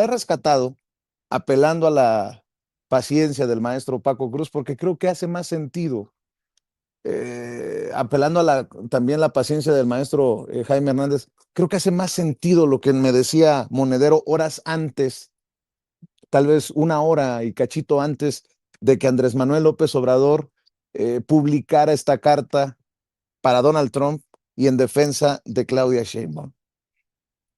he rescatado apelando a la paciencia del maestro Paco Cruz, porque creo que hace más sentido, apelando a también la paciencia del maestro Jaime Hernández, creo que hace más sentido lo que me decía Monedero horas antes, tal vez una hora y cachito antes de que Andrés Manuel López Obrador publicara esta carta para Donald Trump y en defensa de Claudia Sheinbaum.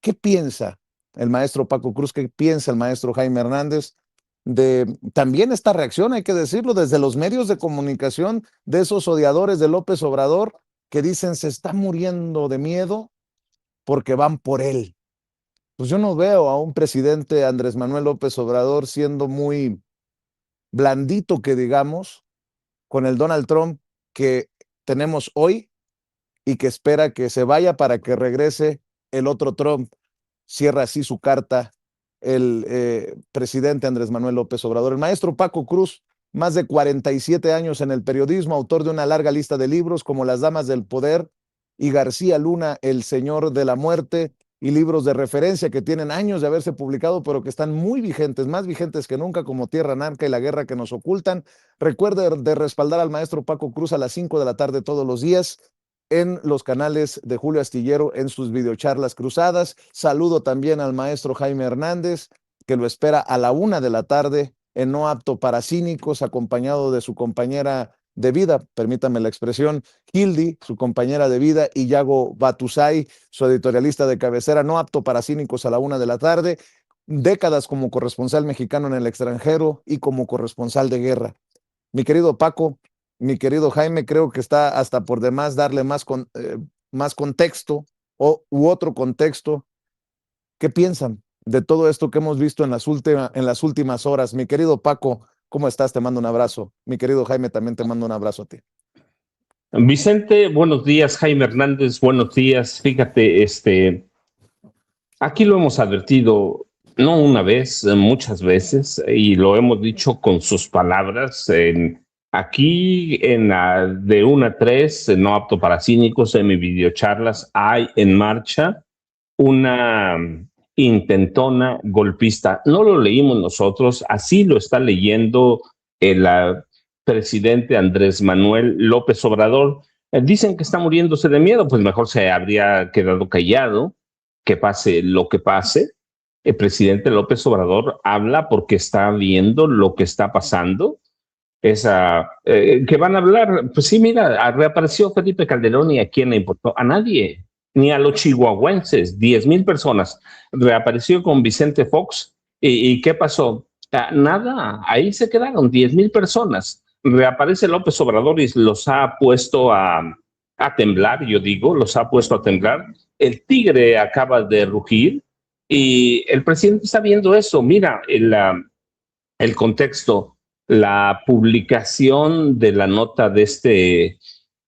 ¿Qué piensa el maestro Paco Cruz? ¿Qué piensa el maestro Jaime Hernández de también esta reacción, hay que decirlo, desde los medios de comunicación de esos odiadores de López Obrador que dicen se está muriendo de miedo porque van por él? Pues yo no veo a un presidente Andrés Manuel López Obrador siendo muy blandito, que digamos, con el Donald Trump que tenemos hoy y que espera que se vaya para que regrese el otro Trump. Cierra así su carta el presidente Andrés Manuel López Obrador. El maestro Paco Cruz, más de 47 años en el periodismo, autor de una larga lista de libros como Las Damas del Poder y García Luna, El Señor de la Muerte, y libros de referencia que tienen años de haberse publicado, pero que están muy vigentes, más vigentes que nunca, como Tierra Narca y La Guerra que nos ocultan. Recuerde de respaldar al maestro Paco Cruz a las 5 de la tarde todos los días en los canales de Julio Astillero en sus videocharlas cruzadas. Saludo también al maestro Jaime Hernández, que lo espera a la 1 de la tarde en No Apto para Cínicos, acompañado de su compañera de vida, permítame la expresión, Hildy, su compañera de vida, y Yago Batusay, su editorialista de cabecera. No Apto para Cínicos a la 1 de la tarde. Décadas como corresponsal mexicano en el extranjero y como corresponsal de guerra. Mi querido Paco, mi querido Jaime, creo que está hasta por demás darle más contexto u otro contexto. ¿Qué piensan de todo esto que hemos visto en las últimas horas? Mi querido Paco, ¿cómo estás? Te mando un abrazo. Mi querido Jaime, también te mando un abrazo a ti. Vicente, buenos días. Jaime Hernández, buenos días. Fíjate, aquí lo hemos advertido, no una vez, muchas veces, y lo hemos dicho con sus palabras. Aquí de 1 a 3, No Apto para Cínicos, en mis videocharlas, hay en marcha una intentona golpista. No lo leímos nosotros, así lo está leyendo el presidente Andrés Manuel López Obrador. Dicen que está muriéndose de miedo, pues mejor se habría quedado callado, que pase lo que pase. El presidente López Obrador habla porque está viendo lo que está pasando. ¿Qué van a hablar? Pues sí, mira, reapareció Felipe Calderón, y ¿a quién le importó? A nadie, ni a los chihuahuenses, 10,000 personas. Reapareció con Vicente Fox, ¿y qué pasó? Nada, ahí se quedaron 10,000 personas. Reaparece López Obrador y los ha puesto a temblar, yo digo, los ha puesto a temblar. El tigre acaba de rugir y el presidente está viendo eso. Mira, el contexto, la publicación de la nota de este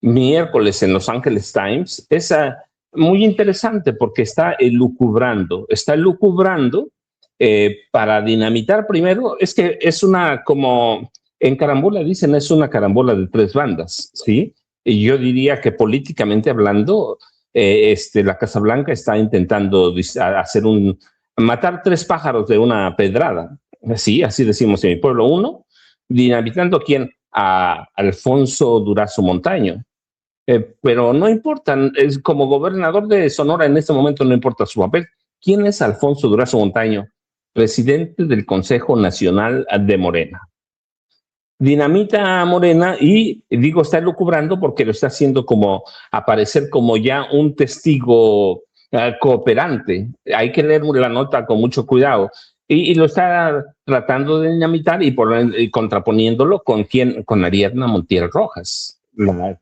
miércoles en Los Angeles Times es muy interesante porque está elucubrando para dinamitar primero. Es que es como en carambola dicen, es una carambola de 3 bandas, ¿sí? Y yo diría que políticamente hablando, la Casa Blanca está intentando matar 3 pájaros de una pedrada. Sí, así decimos en mi pueblo. Uno, dinamitando ¿quién? A Alfonso Durazo Montaño. Pero no importa, es como gobernador de Sonora en este momento, no importa su papel. ¿Quién es Alfonso Durazo Montaño? Presidente del Consejo Nacional de Morena. Dinamita a Morena y digo, está elucubrando porque lo está haciendo como aparecer como ya un testigo cooperante. Hay que leer la nota con mucho cuidado. Y lo está tratando de dinamitar y contraponiéndolo con quién, con Ariadna Montiel Rojas.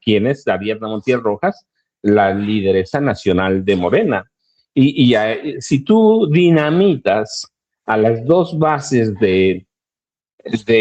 ¿Quién es Ariadna Montiel Rojas? La lideresa nacional de Morena. Si tú dinamitas a las 2 bases de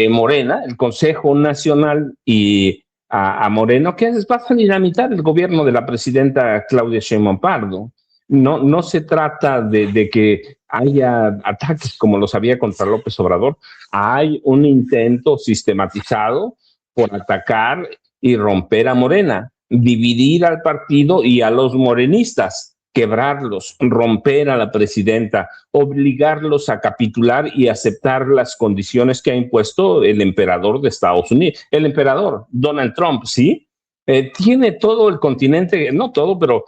Morena, el Consejo Nacional y a Moreno, ¿qué haces? Vas a dinamitar el gobierno de la presidenta Claudia Sheinbaum Pardo. No se trata de que haya ataques como los había contra López Obrador. Hay un intento sistematizado por atacar y romper a Morena, dividir al partido y a los morenistas. quebrarlos, romper a la presidenta, obligarlos a capitular y aceptar las condiciones que ha impuesto el emperador de Estados Unidos, el emperador Donald Trump, ¿sí? Tiene todo el continente, no todo, pero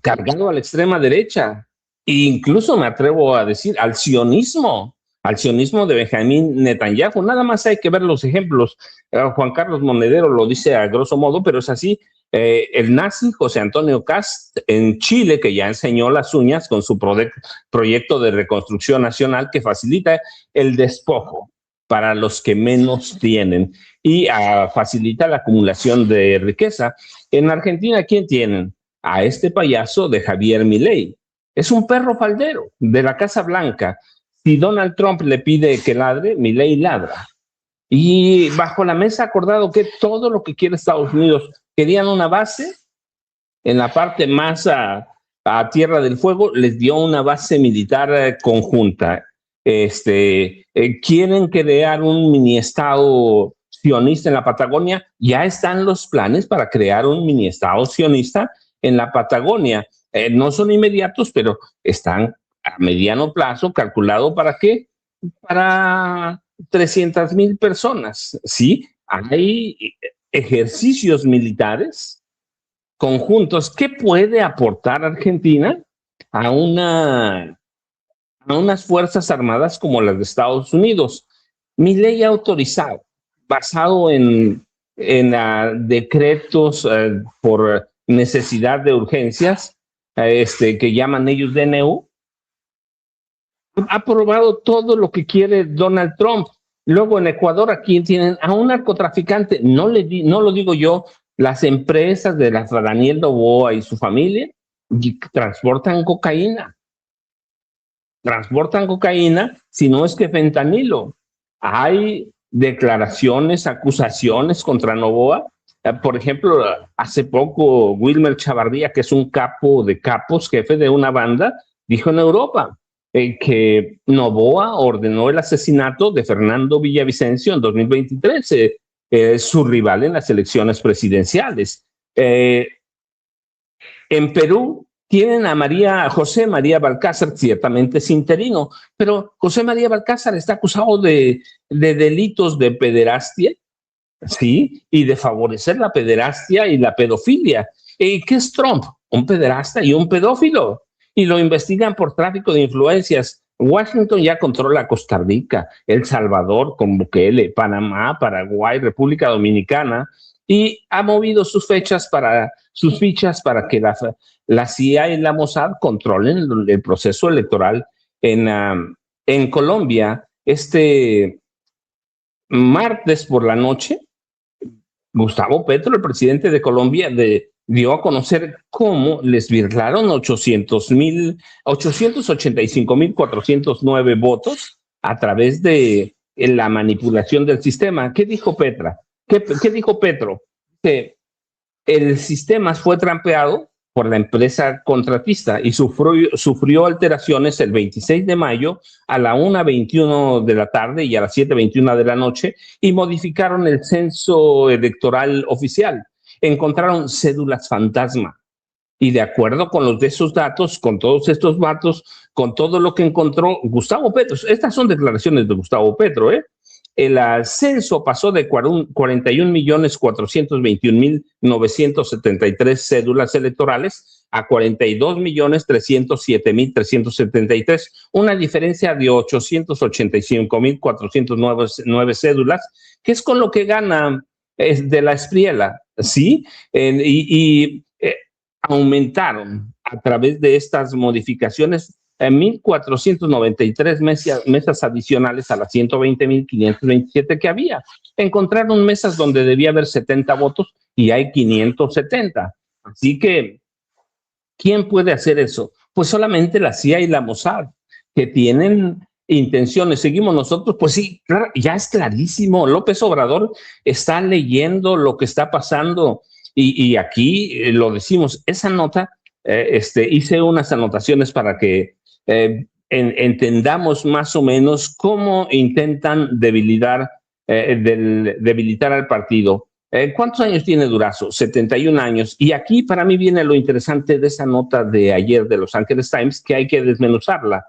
cargado a la extrema derecha. E incluso me atrevo a decir al sionismo de Benjamín Netanyahu. Nada más hay que ver los ejemplos. Juan Carlos Monedero lo dice a grosso modo, pero es así. El nazi José Antonio Kast en Chile, que ya enseñó las uñas con su proyecto de reconstrucción nacional que facilita el despojo para los que menos tienen y facilita la acumulación de riqueza. En Argentina, ¿quién tienen? A este payaso de Javier Milei. Es un perro faldero de la Casa Blanca. Si Donald Trump le pide que ladre, Milei ladra. Y bajo la mesa acordado que todo lo que quiere Estados Unidos, querían una base en la parte más a Tierra del Fuego, les dio una base militar conjunta. Quieren crear un mini estado sionista en la Patagonia, ya están los planes para crear un mini estado sionista en la Patagonia. No son inmediatos, pero están a mediano plazo, calculado para qué? Para 300,000 personas, ¿sí? Hay ejercicios militares conjuntos. ¿Qué puede aportar Argentina a unas fuerzas armadas como las de Estados Unidos? Milei ha autorizado, basado en decretos por necesidad de urgencias, que llaman ellos DNU, ha aprobado todo lo que quiere Donald Trump. Luego en Ecuador, aquí tienen a un narcotraficante, no lo digo yo, las empresas de Daniel Noboa y su familia transportan cocaína, si no es que fentanilo. Hay declaraciones, acusaciones contra Noboa. Por ejemplo, hace poco Wilmer Chavardía, que es un capo de capos, jefe de una banda, dijo en Europa que Noboa ordenó el asesinato de Fernando Villavicencio en 2023, su rival en las elecciones presidenciales. En Perú tienen a José María Balcázar, ciertamente es interino, pero José María Balcázar está acusado de delitos de pederastia, ¿sí? Y de favorecer la pederastia y la pedofilia. ¿Qué es Trump? Un pederasta y un pedófilo. Y lo investigan por tráfico de influencias. Washington ya controla Costa Rica, El Salvador con Bukele, Panamá, Paraguay, República Dominicana, y ha movido sus fichas para que la CIA y la Mossad controlen el proceso electoral en Colombia. Este martes por la noche, Gustavo Petro, el presidente de Colombia, dio a conocer cómo les virlaron 885,409 votos a través de la manipulación del sistema. ¿Qué dijo Petra? ¿Qué dijo Petro? Que el sistema fue trampeado por la empresa contratista y sufrió alteraciones el 26 de mayo a la 1:21 de la tarde y a las 7:21 de la noche y modificaron el censo electoral oficial. Encontraron cédulas fantasma y de acuerdo con los de esos datos, con todos estos datos, con todo lo que encontró Gustavo Petro, estas son declaraciones de Gustavo Petro, el censo pasó de 41,421,973 cédulas electorales a 42,307,373, una diferencia de 885,409 cédulas, que es con lo que gana de la Espriela, ¿sí? Aumentaron a través de estas modificaciones 1,493 mesas adicionales a las 120,527 que había. Encontraron mesas donde debía haber 70 votos y hay 570. Así que, ¿quién puede hacer eso? Pues solamente la CIA y la Mossad, que tienen intenciones. Seguimos nosotros, pues sí, claro, ya es clarísimo. López Obrador está leyendo lo que está pasando y aquí lo decimos, esa nota, hice unas anotaciones para que entendamos más o menos cómo intentan debilitar al partido. ¿Cuántos años tiene Durazo? 71 años. Y aquí para mí viene lo interesante de esa nota de ayer de Los Angeles Times, que hay que desmenuzarla.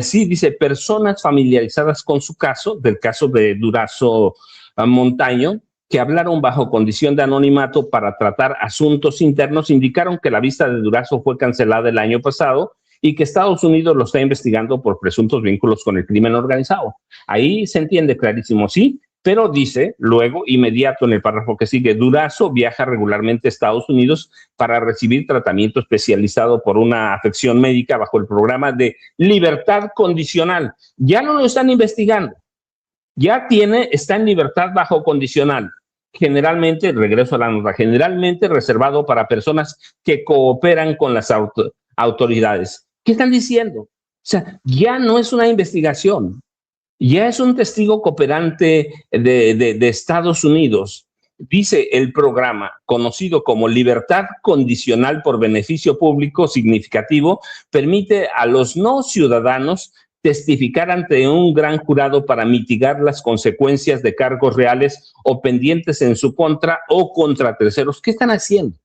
Sí, dice, personas familiarizadas con su caso, del caso de Durazo Montaño, que hablaron bajo condición de anonimato para tratar asuntos internos, indicaron que la vista de Durazo fue cancelada el año pasado y que Estados Unidos lo está investigando por presuntos vínculos con el crimen organizado. Ahí se entiende clarísimo, sí, pero dice luego, inmediato en el párrafo que sigue, Durazo viaja regularmente a Estados Unidos para recibir tratamiento especializado por una afección médica bajo el programa de libertad condicional. Ya no lo están investigando, ya está en libertad bajo condicional. Generalmente, regreso a la nota, generalmente reservado para personas que cooperan con las autoridades. ¿Qué están diciendo? O sea, ya no es una investigación, ya es un testigo cooperante de Estados Unidos. Dice el programa, conocido como libertad condicional por beneficio público significativo, permite a los no ciudadanos testificar ante un gran jurado para mitigar las consecuencias de cargos reales o pendientes en su contra o contra terceros. ¿Qué están haciendo?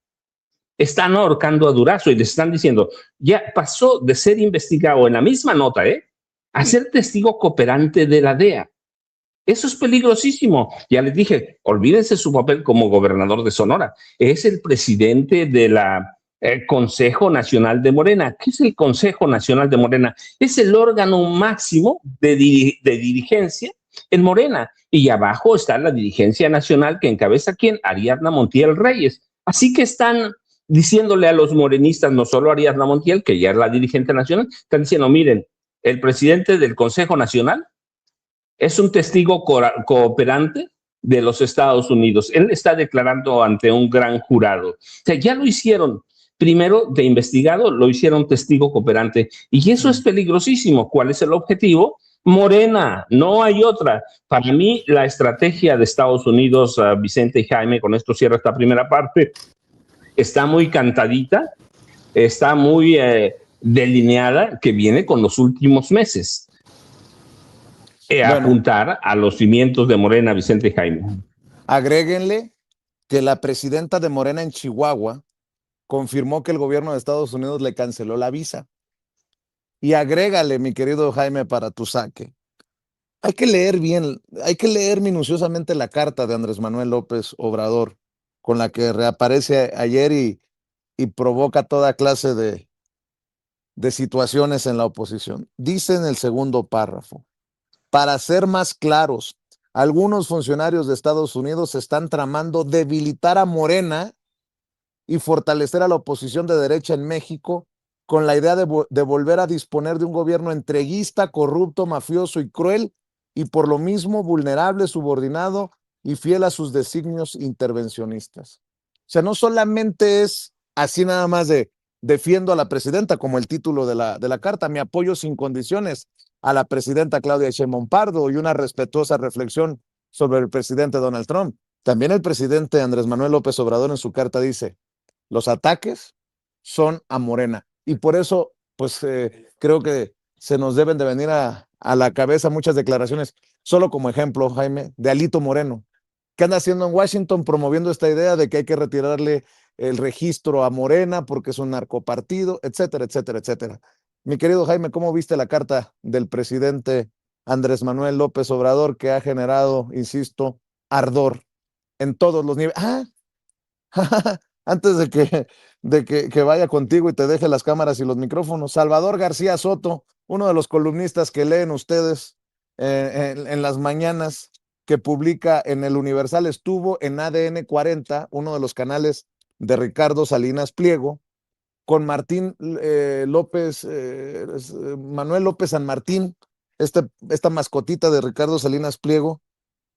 Están ahorcando a Durazo y les están diciendo, ya pasó de ser investigado en la misma nota, a ser testigo cooperante de la DEA. Eso es peligrosísimo. Ya les dije, olvídense su papel como gobernador de Sonora. Es el presidente de la Consejo Nacional de Morena. ¿Qué es el Consejo Nacional de Morena? Es el órgano máximo de dirigencia en Morena. Y abajo está la dirigencia nacional que encabeza ¿quién? Ariadna Montiel Reyes. Así que están diciéndole a los morenistas, no solo a Ariadna Montiel, que ya es la dirigente nacional, están diciendo, miren, el presidente del Consejo Nacional es un testigo cooperante de los Estados Unidos. Él está declarando ante un gran jurado. O sea, ya lo hicieron. Primero de investigado, lo hicieron testigo cooperante. Y eso es peligrosísimo. ¿Cuál es el objetivo? Morena, no hay otra. Para mí, la estrategia de Estados Unidos, Vicente y Jaime, con esto cierro esta primera parte, está muy cantadita, está muy delineada, que viene con los últimos meses. Bueno, Apuntar a los cimientos de Morena, Vicente Jaime. agréguenle que la presidenta de Morena en Chihuahua confirmó que el gobierno de Estados Unidos le canceló la visa. Y agrégale, mi querido Jaime, para tu saque. Hay que leer bien, hay que leer minuciosamente la carta de Andrés Manuel López Obrador, con la que reaparece ayer y provoca toda clase de situaciones en la oposición. Dice en el segundo párrafo, para ser más claros, algunos funcionarios de Estados Unidos están tramando debilitar a Morena y fortalecer a la oposición de derecha en México con la idea de volver a disponer de un gobierno entreguista, corrupto, mafioso y cruel, y por lo mismo vulnerable, subordinado y fiel a sus designios intervencionistas. O sea, no solamente es así nada más de defiendo a la presidenta, como el título de la carta, mi apoyo sin condiciones a la presidenta Claudia Sheinbaum Pardo y una respetuosa reflexión sobre el presidente Donald Trump. También el presidente Andrés Manuel López Obrador en su carta dice, los ataques son a Morena. Y por eso, pues creo que se nos deben de venir a la cabeza muchas declaraciones, solo como ejemplo, Jaime, de Alito Moreno, que anda haciendo en Washington promoviendo esta idea de que hay que retirarle el registro a Morena porque es un narcopartido, etcétera, etcétera, etcétera. Mi querido Jaime, ¿cómo viste la carta del presidente Andrés Manuel López Obrador que ha generado, insisto, ardor en todos los niveles? Antes que vaya contigo y te deje las cámaras y los micrófonos, Salvador García Soto, uno de los columnistas que leen ustedes en las mañanas, que publica en el Universal, estuvo en ADN 40, uno de los canales de Ricardo Salinas Pliego, con Martín López, Manuel López San Martín, esta mascotita de Ricardo Salinas Pliego,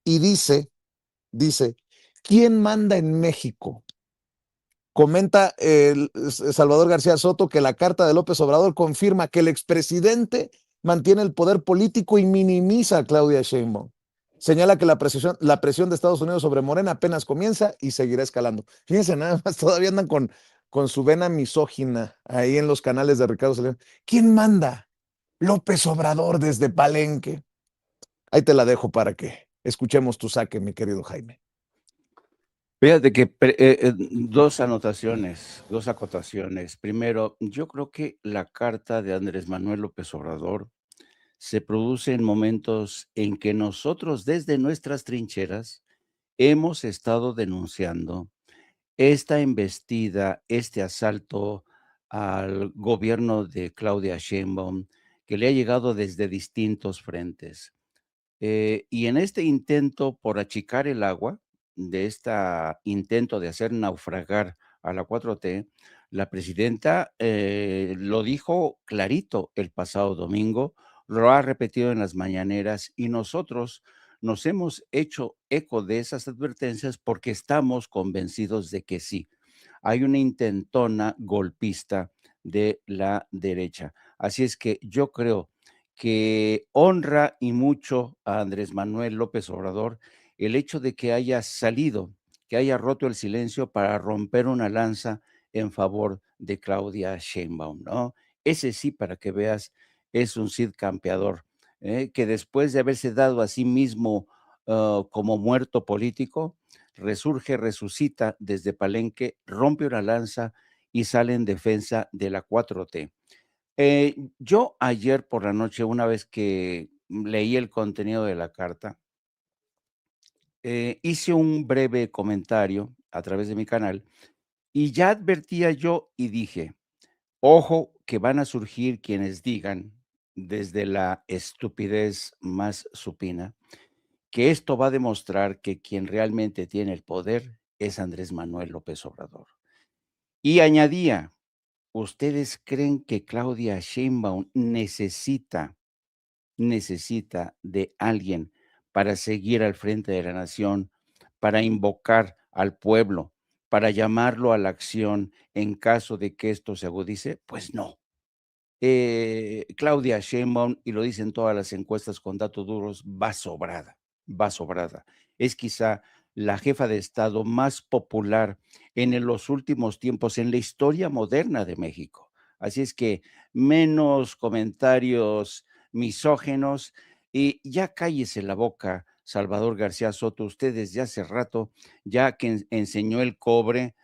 y dice, ¿quién manda en México? Comenta Salvador García Soto que la carta de López Obrador confirma que el expresidente mantiene el poder político y minimiza a Claudia Sheinbaum. Señala que la presión de Estados Unidos sobre Morena apenas comienza y seguirá escalando. Fíjense, nada más, todavía andan con su vena misógina ahí en los canales de Ricardo Salinas. ¿Quién manda? López Obrador desde Palenque. Ahí te la dejo para que escuchemos tu saque, mi querido Jaime. Fíjate que dos anotaciones, dos acotaciones. Primero, yo creo que la carta de Andrés Manuel López Obrador se produce en momentos en que nosotros desde nuestras trincheras hemos estado denunciando esta embestida, este asalto al gobierno de Claudia Sheinbaum, que le ha llegado desde distintos frentes. Y en este intento por achicar el agua, de este intento de hacer naufragar a la 4T, la presidenta lo dijo clarito el pasado domingo, lo ha repetido en las mañaneras y nosotros nos hemos hecho eco de esas advertencias porque estamos convencidos de que sí, hay una intentona golpista de la derecha. Así es que yo creo que honra y mucho a Andrés Manuel López Obrador el hecho de que haya salido, que haya roto el silencio para romper una lanza en favor de Claudia Sheinbaum, ¿no? Ese sí, para que veas, es un Cid campeador, que después de haberse dado a sí mismo como muerto político, resurge, resucita desde Palenque, rompe una lanza y sale en defensa de la 4T. Yo ayer por la noche, una vez que leí el contenido de la carta, hice un breve comentario a través de mi canal y ya advertía yo y dije, ojo que van a surgir quienes digan desde la estupidez más supina que esto va a demostrar que quien realmente tiene el poder es Andrés Manuel López Obrador. Y añadía, ¿ustedes creen que Claudia Sheinbaum necesita de alguien para seguir al frente de la nación, para invocar al pueblo, para llamarlo a la acción en caso de que esto se agudice? Pues no. Claudia Sheinbaum, y lo dicen todas las encuestas con datos duros, va sobrada, va sobrada. Es quizá la jefa de Estado más popular los últimos tiempos en la historia moderna de México. Así es que menos comentarios misógenos y ya cállese la boca, Salvador García Soto. Usted desde hace rato ya que enseñó el cobre,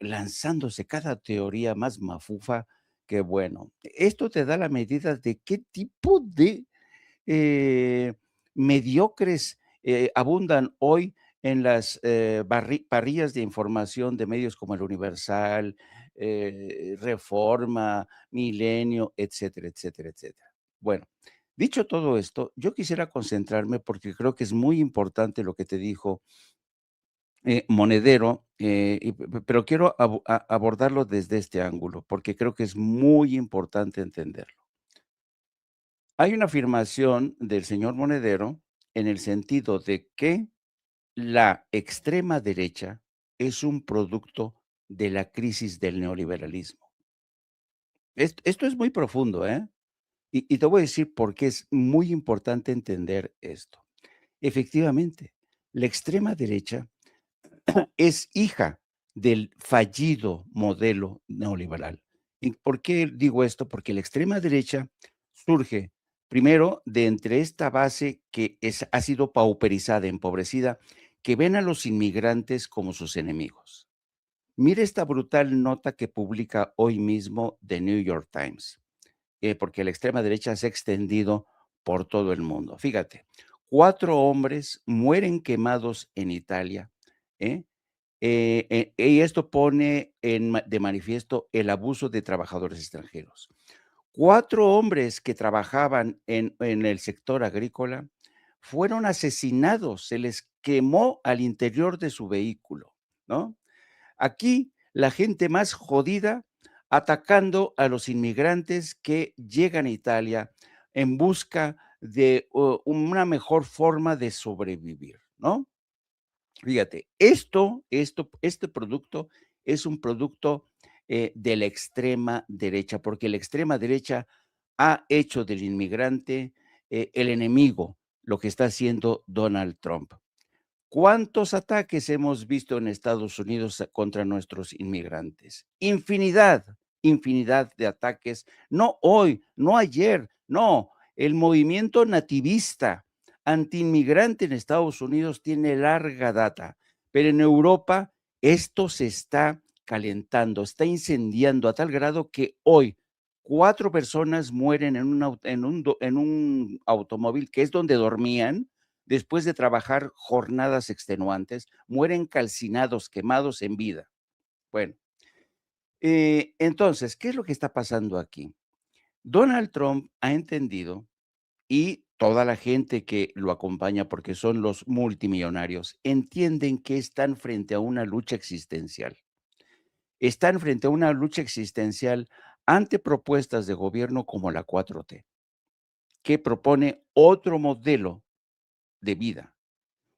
lanzándose cada teoría más mafufa. Qué bueno. Esto te da la medida de qué tipo de eh, mediocres abundan hoy en las parrillas de información de medios como el Universal, Reforma, Milenio, etcétera, etcétera, etcétera. Bueno, dicho todo esto, yo quisiera concentrarme porque creo que es muy importante lo que te dijo Monedero, pero quiero abordarlo desde este ángulo, porque creo que es muy importante entenderlo. Hay una afirmación del señor Monedero en el sentido de que la extrema derecha es un producto de la crisis del neoliberalismo. Esto es muy profundo, ¿eh? Y te voy a decir por qué es muy importante entender esto. Efectivamente, la extrema derecha es hija del fallido modelo neoliberal. ¿Y por qué digo esto? Porque la extrema derecha surge primero de entre esta base que ha sido pauperizada, empobrecida, que ven a los inmigrantes como sus enemigos. Mire esta brutal nota que publica hoy mismo The New York Times, porque la extrema derecha se ha extendido por todo el mundo. Fíjate, 4 hombres mueren quemados en Italia, ¿eh? Y esto pone de manifiesto el abuso de trabajadores extranjeros. 4 hombres que trabajaban en el sector agrícola fueron asesinados, se les quemó al interior de su vehículo, ¿no? Aquí la gente más jodida atacando a los inmigrantes que llegan a Italia en busca de una mejor forma de sobrevivir, ¿no? Fíjate, este producto es un producto de la extrema derecha, porque la extrema derecha ha hecho del inmigrante el enemigo, lo que está haciendo Donald Trump. ¿Cuántos ataques hemos visto en Estados Unidos contra nuestros inmigrantes? Infinidad, infinidad de ataques. No hoy, no ayer, no. El movimiento nativista antiinmigrante en Estados Unidos tiene larga data, pero en Europa Esto se está calentando, está incendiando a tal grado que hoy 4 personas mueren en un automóvil, que es donde dormían, después de trabajar jornadas extenuantes, mueren calcinados, quemados en vida. Bueno, entonces, ¿qué es lo que está pasando aquí? Donald Trump ha entendido, y toda la gente que lo acompaña, porque son los multimillonarios, entienden que están frente a una lucha existencial. Están frente a una lucha existencial ante propuestas de gobierno como la 4T, que propone otro modelo de vida.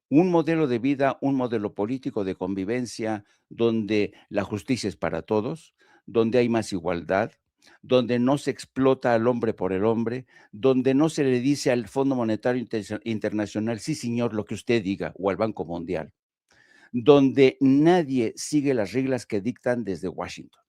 Un modelo de vida, un modelo político de convivencia donde la justicia es para todos, donde hay más igualdad, donde no se explota al hombre por el hombre, donde no se le dice al Fondo Monetario Internacional, sí señor, lo que usted diga, o al Banco Mundial, donde nadie sigue las reglas que dictan desde Washington.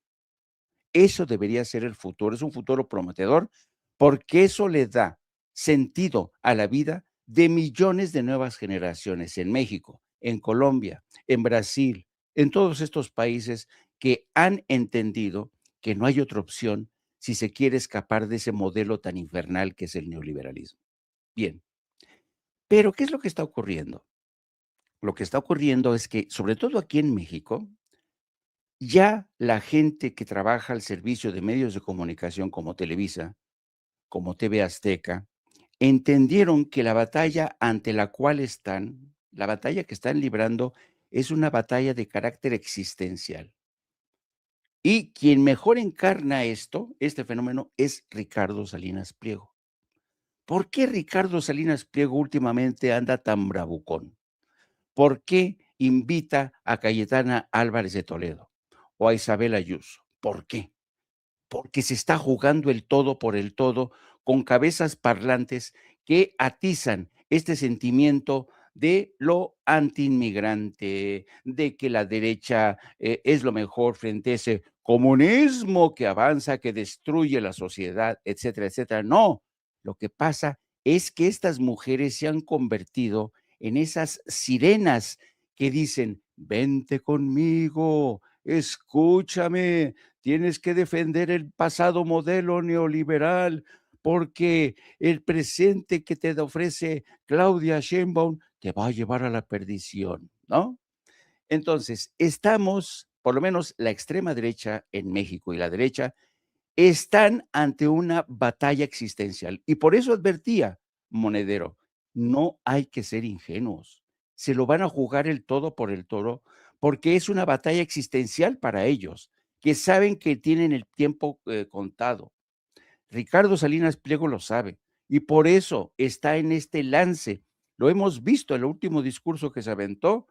Eso debería ser el futuro, es un futuro prometedor, porque eso le da sentido a la vida de millones de nuevas generaciones en México, en Colombia, en Brasil, en todos estos países que han entendido que no hay otra opción si se quiere escapar de ese modelo tan infernal que es el neoliberalismo. Bien, pero ¿qué es lo que está ocurriendo? Lo que está ocurriendo es que, sobre todo aquí en México, ya la gente que trabaja al servicio de medios de comunicación como Televisa, como TV Azteca, entendieron que la batalla ante la cual están, la batalla que están librando, es una batalla de carácter existencial. Y quien mejor encarna esto, este fenómeno, es Ricardo Salinas Pliego. ¿Por qué Ricardo Salinas Pliego últimamente anda tan bravucón? ¿Por qué invita a Cayetana Álvarez de Toledo o a Isabel Ayuso? ¿Por qué? Porque se está jugando el todo por el todo con cabezas parlantes que atizan este sentimiento de lo antiinmigrante, de que la derecha es lo mejor frente a ese comunismo que avanza, que destruye la sociedad, etcétera, etcétera. No, lo que pasa es que estas mujeres se han convertido en esas sirenas que dicen, vente conmigo, escúchame, tienes que defender el pasado modelo neoliberal porque el presente que te ofrece Claudia Sheinbaum te va a llevar a la perdición, ¿no? Entonces, estamos, por lo menos la extrema derecha en México y la derecha, están ante una batalla existencial. Y por eso advertía Monedero, no hay que ser ingenuos. Se lo van a jugar el todo por el todo, porque es una batalla existencial para ellos, que saben que tienen el tiempo contado. Ricardo Salinas Pliego lo sabe y por eso está en este lance. Lo hemos visto en el último discurso que se aventó,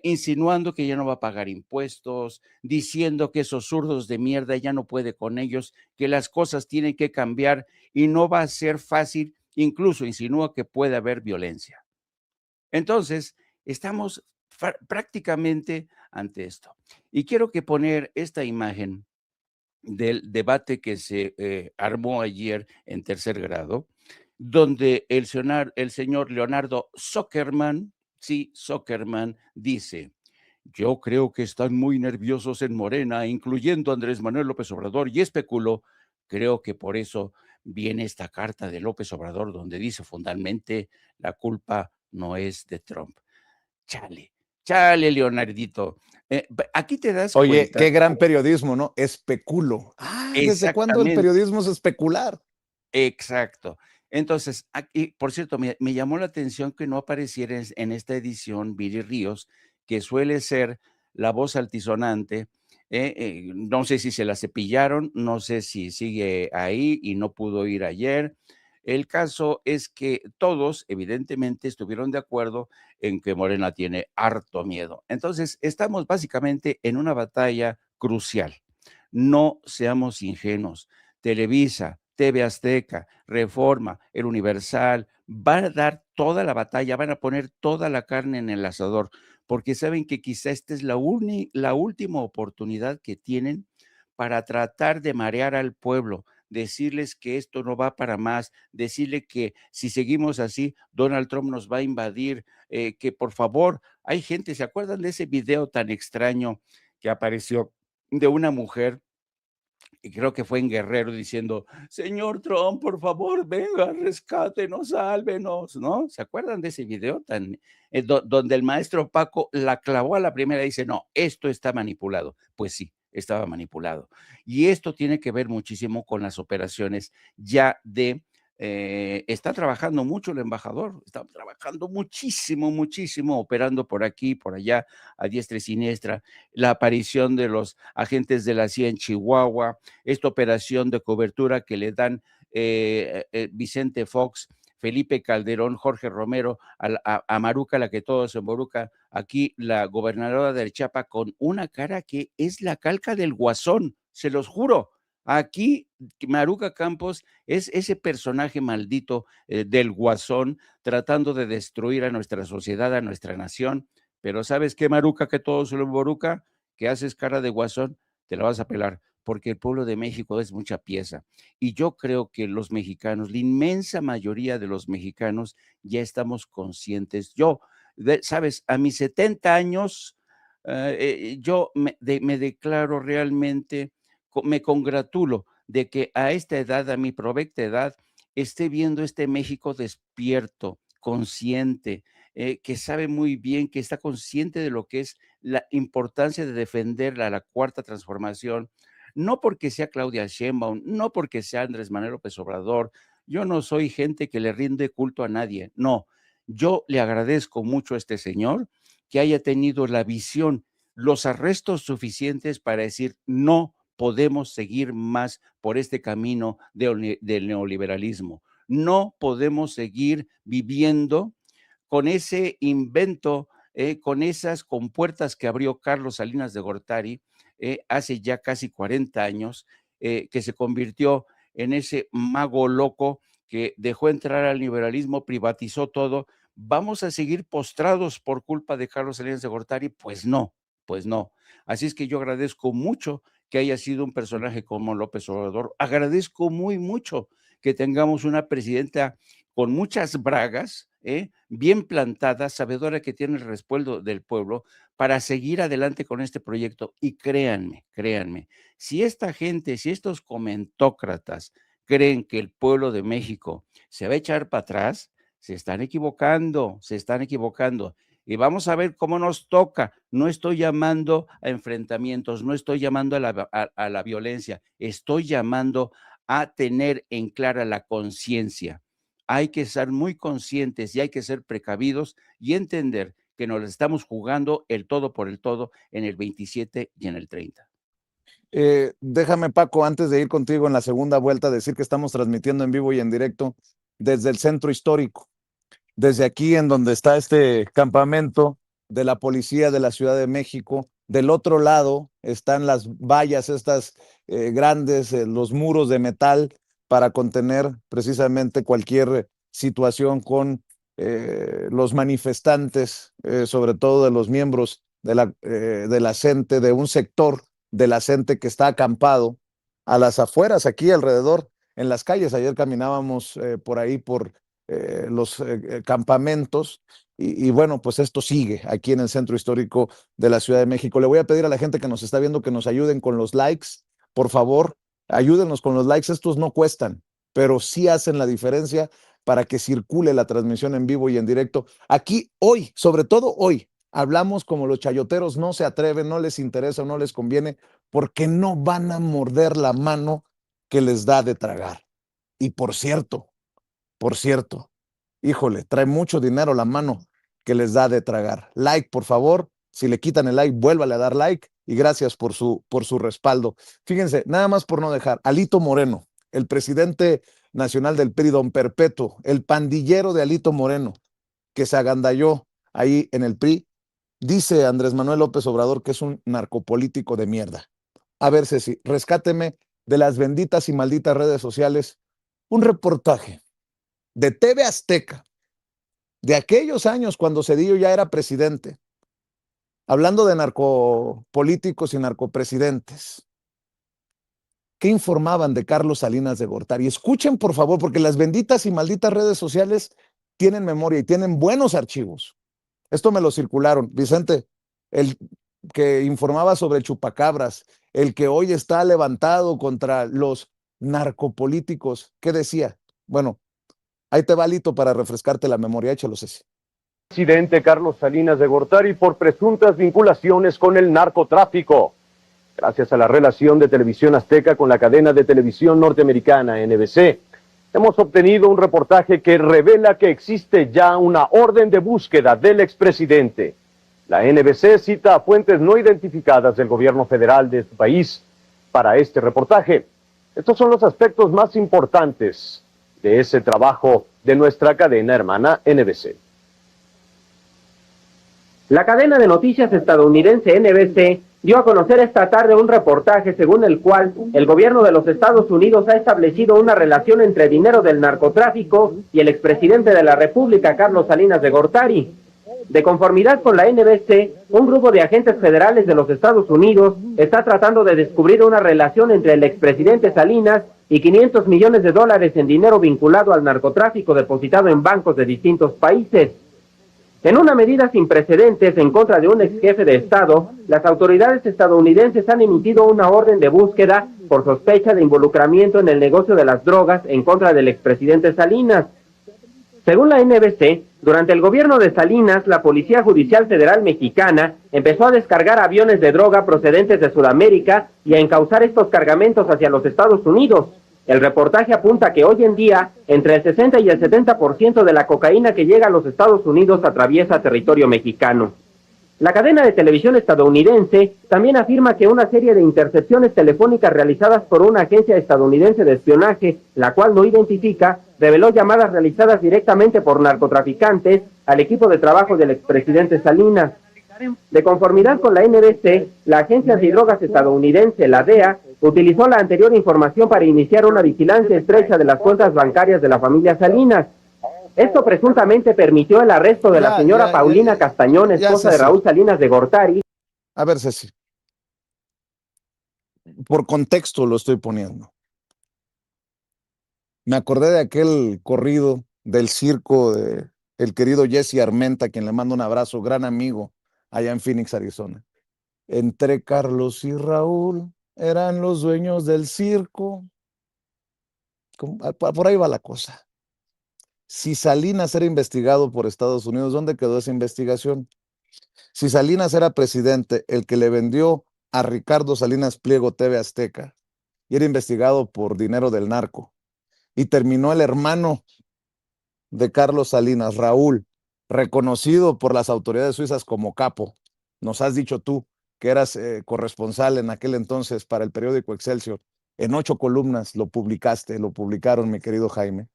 insinuando que ya no va a pagar impuestos, diciendo que esos zurdos de mierda ya no puede con ellos, que las cosas tienen que cambiar y no va a ser fácil, incluso insinúa que puede haber violencia. Entonces, estamos prácticamente ante esto. Y quiero que poner esta imagen del debate que se armó ayer en tercer grado, donde el señor Leonardo Zuckerman, sí, Zuckerman, dice, yo creo que están muy nerviosos en Morena, incluyendo a Andrés Manuel López Obrador, y especulo, creo que por eso viene esta carta de López Obrador, donde dice fundamentalmente, la culpa no es de Trump. Chale, chale, Leonardito. Aquí te das Oye, cuenta. qué gran periodismo, ¿no? Especulo. Ah, ¿desde cuándo el Exactamente. periodismo es especular? Exacto. Entonces, aquí, por cierto, me llamó la atención que no apareciera en esta edición Viri Ríos, que suele ser la voz altisonante. No sé si se la cepillaron, no sé si sigue ahí y no pudo ir ayer. El caso es que todos, evidentemente, estuvieron de acuerdo en que Morena tiene harto miedo. Entonces, estamos básicamente en una batalla crucial. No seamos ingenuos. Televisa, TV Azteca, Reforma, El Universal, van a dar toda la batalla, van a poner toda la carne en el asador, porque saben que quizá esta es la última oportunidad que tienen para tratar de marear al pueblo, decirles que esto no va para más, decirle que si seguimos así, Donald Trump nos va a invadir, que por favor, hay gente, ¿se acuerdan de ese video tan extraño que apareció de una mujer? Y creo que fue en Guerrero diciendo, señor Trump, por favor, venga, rescátenos, sálvenos, ¿no? ¿Se acuerdan de ese video tan, donde el maestro Paco la clavó a la primera y dice, no, esto está manipulado? Pues sí, estaba manipulado. Y esto tiene que ver muchísimo con las operaciones ya de, está trabajando mucho el embajador, está trabajando muchísimo, muchísimo, operando por aquí, por allá, a diestra y siniestra, la aparición de los agentes de la CIA en Chihuahua, esta operación de cobertura que le dan Vicente Fox, Felipe Calderón, Jorge Romero, a Maruca, la que todos en Boruca, aquí la gobernadora del Chiapas con una cara que es la calca del Guasón, se los juro. Aquí Maruca Campos es ese personaje maldito del Guasón tratando de destruir a nuestra sociedad, a nuestra nación. Pero ¿sabes qué, Maruca, que todos en Boruca, que haces cara de Guasón? Te la vas a pelar, porque el pueblo de México es mucha pieza. Y yo creo que los mexicanos, la inmensa mayoría de los mexicanos, ya estamos conscientes. Yo, sabes, a mis 70 años, yo me declaro realmente, me congratulo de que a esta edad, a mi provecta edad, esté viendo este México despierto, consciente, que sabe muy bien, que está consciente de lo que es la importancia de defender la cuarta transformación, no porque sea Claudia Sheinbaum, no porque sea Andrés Manuel López Obrador. Yo no soy gente que le rinde culto a nadie, no. Yo le agradezco mucho a este señor que haya tenido la visión, los arrestos suficientes para decir no podemos seguir más por este camino del neoliberalismo. No podemos seguir viviendo con ese invento, con esas compuertas que abrió Carlos Salinas de Gortari hace ya casi 40 años, que se convirtió en ese mago loco que dejó entrar al liberalismo, privatizó todo. ¿Vamos a seguir postrados por culpa de Carlos Salinas de Gortari? Pues no, pues no. Así es que yo agradezco mucho que haya sido un personaje como López Obrador. Agradezco muy mucho que tengamos una presidenta con muchas bragas, bien plantada, sabedora que tiene el respaldo del pueblo para seguir adelante con este proyecto. Y créanme, créanme, si esta gente, si estos comentócratas creen que el pueblo de México se va a echar para atrás, se están equivocando, se están equivocando. Y vamos a ver cómo nos toca. No estoy llamando a enfrentamientos, no estoy llamando a la violencia, estoy llamando a tener en clara la conciencia. Hay que ser muy conscientes y hay que ser precavidos y entender que nos estamos jugando el todo por el todo en el 27 y en el 30. Déjame, Paco, antes de ir contigo en la segunda vuelta, decir que estamos transmitiendo en vivo y en directo desde el centro histórico, desde aquí en donde está este campamento de la policía de la Ciudad de México. Del otro lado están las vallas, estas grandes, los muros de metal para contener precisamente cualquier situación con los manifestantes, sobre todo de los miembros de la CENTE, de un sector de la CENTE que está acampado a las afueras, aquí alrededor, en las calles. Ayer caminábamos por ahí, por los campamentos, y bueno, pues esto sigue aquí en el centro histórico de la Ciudad de México. Le voy a pedir a la gente que nos está viendo que nos ayuden con los likes, por favor, ayúdenos con los likes. Estos no cuestan, pero sí hacen la diferencia para que circule la transmisión en vivo y en directo. Aquí hoy, sobre todo hoy, hablamos como los chayoteros no se atreven, no les interesa, no les conviene, porque no van a morder la mano que les da de tragar. Y por cierto, híjole, trae mucho dinero la mano que les da de tragar. Like, por favor. Si le quitan el like, vuélvale a dar like, y gracias por su respaldo. Fíjense, nada más por no dejar, Alito Moreno, el presidente nacional del PRI, don Perpetuo, el pandillero de Alito Moreno, que se agandalló ahí en el PRI, dice Andrés Manuel López Obrador que es un narcopolítico de mierda. A ver, Ceci, rescáteme de las benditas y malditas redes sociales un reportaje de TV Azteca, de aquellos años cuando Cedillo ya era presidente, hablando de narcopolíticos y narcopresidentes. ¿Qué informaban de Carlos Salinas de Gortari? Escuchen, por favor, porque las benditas y malditas redes sociales tienen memoria y tienen buenos archivos. Esto me lo circularon. Vicente, el que informaba sobre chupacabras, el que hoy está levantado contra los narcopolíticos, ¿qué decía? Bueno, ahí te va, Lito, para refrescarte la memoria. Échalo, Ceci. Presidente Carlos Salinas de Gortari por presuntas vinculaciones con el narcotráfico. Gracias a la relación de Televisión Azteca con la cadena de televisión norteamericana NBC, hemos obtenido un reportaje que revela que existe ya una orden de búsqueda del expresidente. La NBC cita a fuentes no identificadas del gobierno federal de su país para este reportaje. Estos son los aspectos más importantes de ese trabajo de nuestra cadena hermana NBC. La cadena de noticias estadounidense NBC dio a conocer esta tarde un reportaje según el cual el gobierno de los Estados Unidos ha establecido una relación entre dinero del narcotráfico y el expresidente de la República, Carlos Salinas de Gortari. De conformidad con la NBC, un grupo de agentes federales de los Estados Unidos está tratando de descubrir una relación entre el expresidente Salinas y $500 millones en dinero vinculado al narcotráfico depositado en bancos de distintos países. En una medida sin precedentes en contra de un ex jefe de Estado, las autoridades estadounidenses han emitido una orden de búsqueda por sospecha de involucramiento en el negocio de las drogas en contra del expresidente Salinas. Según la NBC, durante el gobierno de Salinas, la Policía Judicial Federal Mexicana empezó a descargar aviones de droga procedentes de Sudamérica y a encauzar estos cargamentos hacia los Estados Unidos. El reportaje apunta que hoy en día, entre el 60 y el 70% de la cocaína que llega a los Estados Unidos atraviesa territorio mexicano. La cadena de televisión estadounidense también afirma que una serie de intercepciones telefónicas realizadas por una agencia estadounidense de espionaje, la cual no identifica, reveló llamadas realizadas directamente por narcotraficantes al equipo de trabajo del expresidente Salinas. De conformidad con la NBC, la Agencia Antidrogas estadounidense, la DEA, utilizó la anterior información para iniciar una vigilancia estrecha de las cuentas bancarias de la familia Salinas. Esto presuntamente permitió el arresto de la señora Paulina Castañón, esposa de Raúl Salinas de Gortari. A ver, Ceci, por contexto lo estoy poniendo. Me acordé de aquel corrido del circo de el querido Jesse Armenta, a quien le mando un abrazo, gran amigo, allá en Phoenix, Arizona. Entre Carlos y Raúl eran los dueños del circo. Por ahí va la cosa. Si Salinas era investigado por Estados Unidos, ¿dónde quedó esa investigación? Si Salinas era presidente, el que le vendió a Ricardo Salinas Pliego TV Azteca, y era investigado por dinero del narco, y terminó el hermano de Carlos Salinas, Raúl, reconocido por las autoridades suizas como capo. Nos has dicho tú que eras corresponsal en aquel entonces para el periódico Excelsior. En 8 columnas lo publicaste, lo publicaron, mi querido Jaime,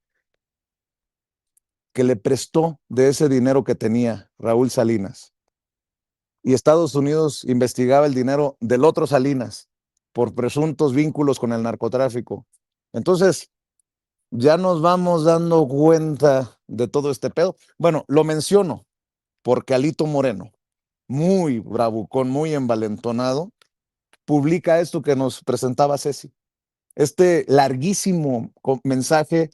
que le prestó de ese dinero que tenía Raúl Salinas. Y Estados Unidos investigaba el dinero del otro Salinas por presuntos vínculos con el narcotráfico. Entonces, ya nos vamos dando cuenta de todo este pedo. Bueno, lo menciono porque Alito Moreno, muy bravucón, muy envalentonado, publica esto que nos presentaba Ceci. Este larguísimo mensaje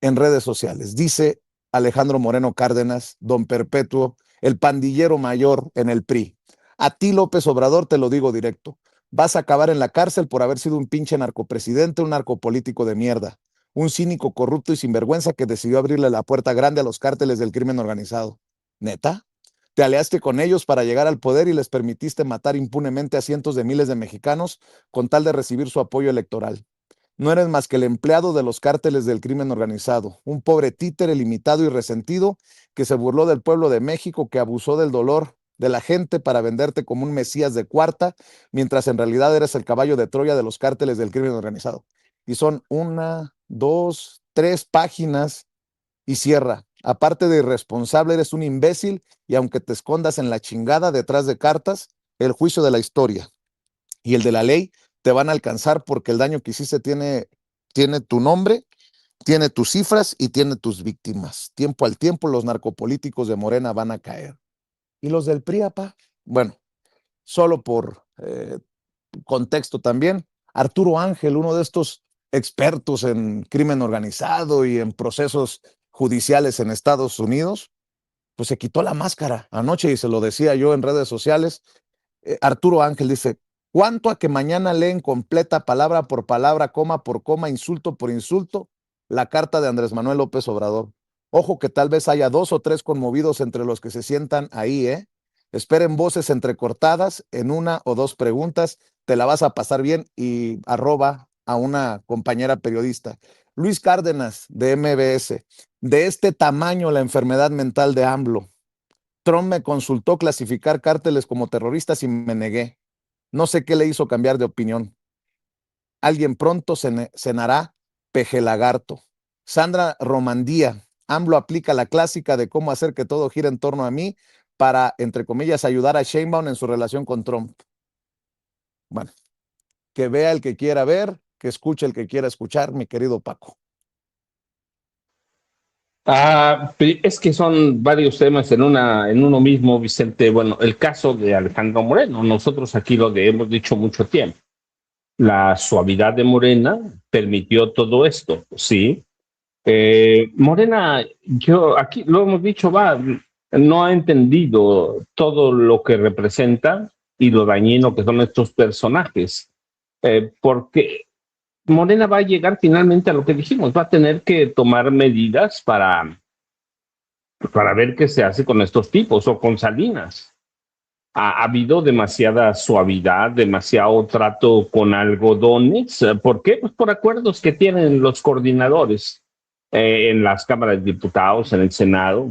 en redes sociales. Dice Alejandro Moreno Cárdenas, don Perpetuo, el pandillero mayor en el PRI. A ti, López Obrador, te lo digo directo. Vas a acabar en la cárcel por haber sido un pinche narcopresidente, un narcopolítico de mierda. Un cínico corrupto y sinvergüenza que decidió abrirle la puerta grande a los cárteles del crimen organizado. ¿Neta? Te aliaste con ellos para llegar al poder y les permitiste matar impunemente a cientos de miles de mexicanos con tal de recibir su apoyo electoral. No eres más que el empleado de los cárteles del crimen organizado, un pobre títere limitado y resentido que se burló del pueblo de México, que abusó del dolor de la gente para venderte como un mesías de cuarta, mientras en realidad eres el caballo de Troya de los cárteles del crimen organizado. Y son 1, 2, 3 páginas y cierra. Aparte de irresponsable, eres un imbécil y aunque te escondas en la chingada detrás de cartas, el juicio de la historia y el de la ley te van a alcanzar porque el daño que hiciste tiene tu nombre, tiene tus cifras y tiene tus víctimas. Tiempo al tiempo los narcopolíticos de Morena van a caer. ¿Y los del PRI, apá? Bueno, solo por contexto también, Arturo Ángel, uno de estos expertos en crimen organizado y en procesos judiciales en Estados Unidos, pues se quitó la máscara anoche y se lo decía yo en redes sociales. Arturo Ángel dice, ¿cuánto a que mañana leen completa, palabra por palabra, coma por coma, insulto por insulto, la carta de Andrés Manuel López Obrador? Ojo que tal vez haya 2 o 3 conmovidos entre los que se sientan ahí, ¿eh? Esperen voces entrecortadas en 1 o 2 preguntas, te la vas a pasar bien, y arroba a una compañera periodista. Luis Cárdenas, de MBS, de este tamaño la enfermedad mental de AMLO. Trump me consultó clasificar cárteles como terroristas y me negué. No sé qué le hizo cambiar de opinión. Alguien pronto cenará peje lagarto. Sandra Romandía, AMLO aplica la clásica de cómo hacer que todo gire en torno a mí para, entre comillas, ayudar a Sheinbaum en su relación con Trump. Bueno, que vea el que quiera ver, que escuche el que quiera escuchar, mi querido Paco. Es que son varios temas en uno mismo, Vicente. Bueno, el caso de Alejandro Moreno, nosotros aquí lo que hemos dicho mucho tiempo. La suavidad de Morena permitió todo esto, ¿sí? Morena, yo aquí lo hemos dicho, no ha entendido todo lo que representa y lo dañino que son estos personajes, porque Morena va a llegar finalmente a lo que dijimos, va a tener que tomar medidas para ver qué se hace con estos tipos o con Salinas. Ha habido demasiada suavidad, demasiado trato con algodones. ¿Por qué? Pues por acuerdos que tienen los coordinadores en las cámaras de diputados, en el Senado.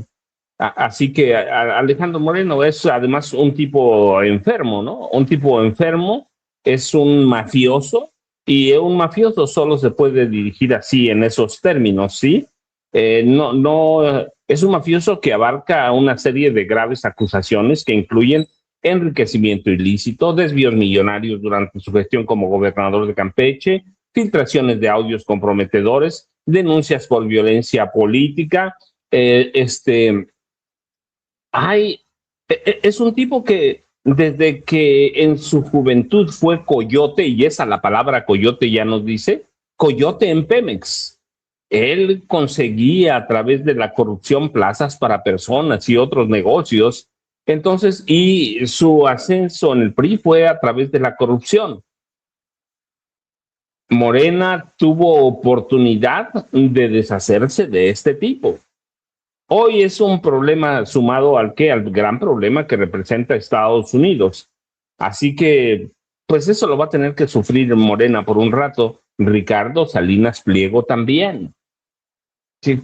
Así que Alejandro Moreno es además un tipo enfermo, ¿no? Un tipo enfermo, es un mafioso, y un mafioso solo se puede dirigir así en esos términos, ¿sí? No, es un mafioso que abarca una serie de graves acusaciones que incluyen enriquecimiento ilícito, desvíos millonarios durante su gestión como gobernador de Campeche, filtraciones de audios comprometedores, denuncias por violencia política. Es un tipo que desde que en su juventud fue coyote, y esa la palabra coyote ya nos dice, coyote en Pemex. Él conseguía a través de la corrupción plazas para personas y otros negocios. Entonces, y su ascenso en el PRI fue a través de la corrupción. Morena tuvo oportunidad de deshacerse de este tipo. Hoy es un problema sumado al gran problema que representa Estados Unidos. Así que, pues eso lo va a tener que sufrir Morena por un rato. Ricardo Salinas Pliego también. Sí.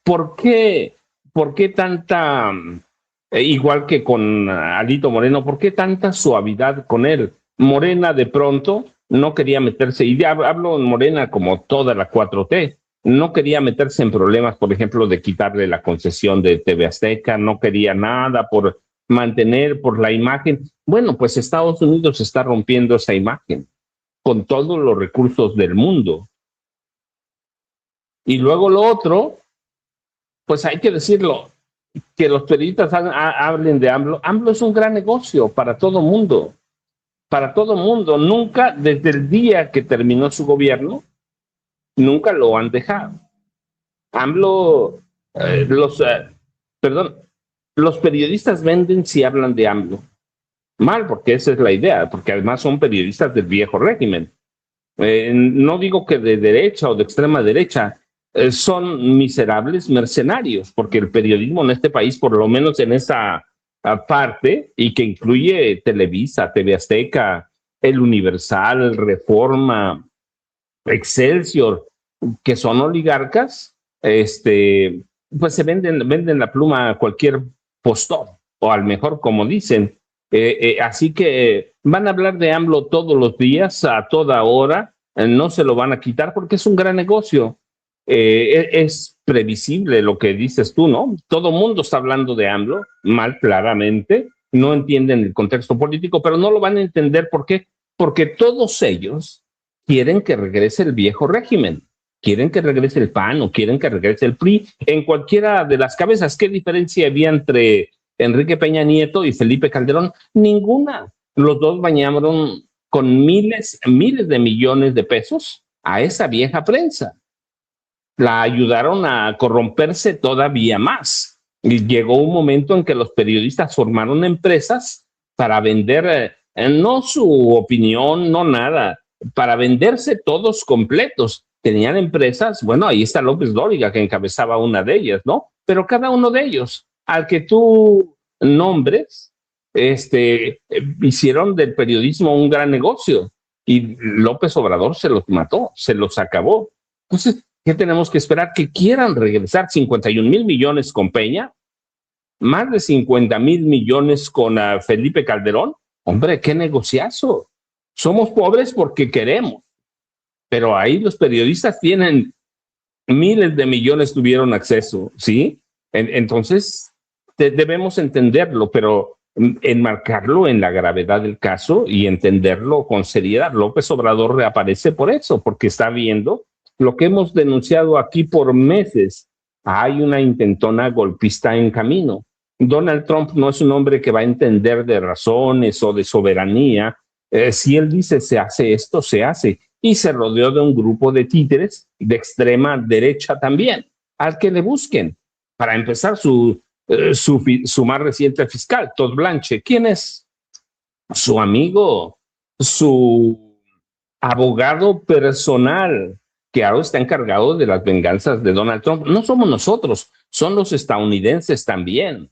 ¿Por qué tanta, igual que con Alito Moreno, por qué tanta suavidad con él? Morena de pronto no quería meterse, y hablo en Morena como toda la 4T, no quería meterse en problemas, por ejemplo, de quitarle la concesión de TV Azteca, no quería nada por mantener, por la imagen. Bueno, pues Estados Unidos está rompiendo esa imagen con todos los recursos del mundo. Y luego lo otro, pues hay que decirlo, que los periodistas hablen de AMLO. AMLO es un gran negocio para todo mundo. Para todo mundo. Nunca, desde el día que terminó su gobierno, nunca lo han dejado. AMLO, los periodistas venden si hablan de AMLO. Mal, porque esa es la idea, porque además son periodistas del viejo régimen. No digo que de derecha o de extrema derecha, son miserables mercenarios, porque el periodismo en este país, por lo menos en esa parte, y que incluye Televisa, TV Azteca, El Universal, Reforma, Excelsior, que son oligarcas, pues se venden la pluma a cualquier postor, o al mejor, como dicen. Así que van a hablar de AMLO todos los días, a toda hora, no se lo van a quitar porque es un gran negocio. Es previsible lo que dices tú, ¿no? Todo mundo está hablando de AMLO, mal claramente, no entienden el contexto político, pero no lo van a entender. ¿Por qué? Porque todos ellos quieren que regrese el viejo régimen, quieren que regrese el PAN o quieren que regrese el PRI en cualquiera de las cabezas. ¿Qué diferencia había entre Enrique Peña Nieto y Felipe Calderón? Ninguna. Los dos bañaron con miles de millones de pesos a esa vieja prensa. La ayudaron a corromperse todavía más. Y llegó un momento en que los periodistas formaron empresas para vender, no su opinión, no nada, para venderse todos completos. Tenían empresas, bueno, ahí está López Dóriga, que encabezaba una de ellas, ¿no? Pero cada uno de ellos, al que tú nombres, hicieron del periodismo un gran negocio y López Obrador se los mató, se los acabó. Entonces, ¿qué tenemos que esperar? Que quieran regresar 51,000 millones con Peña, más de 50,000 millones con Felipe Calderón. Hombre, qué negociazo. Somos pobres porque queremos, pero ahí los periodistas tienen miles de millones, tuvieron acceso, ¿sí? Entonces, debemos entenderlo, pero enmarcarlo en la gravedad del caso y entenderlo con seriedad. López Obrador reaparece por eso, porque está viendo lo que hemos denunciado aquí por meses. Hay una intentona golpista en camino. Donald Trump no es un hombre que va a entender de razones o de soberanía. Si él dice se hace esto, se hace. Y se rodeó de un grupo de títeres de extrema derecha también, al que le busquen. Para empezar, su más reciente fiscal, Todd Blanche. ¿Quién es? Su amigo, su abogado personal, que ahora está encargado de las venganzas de Donald Trump. No somos nosotros, son los estadounidenses también.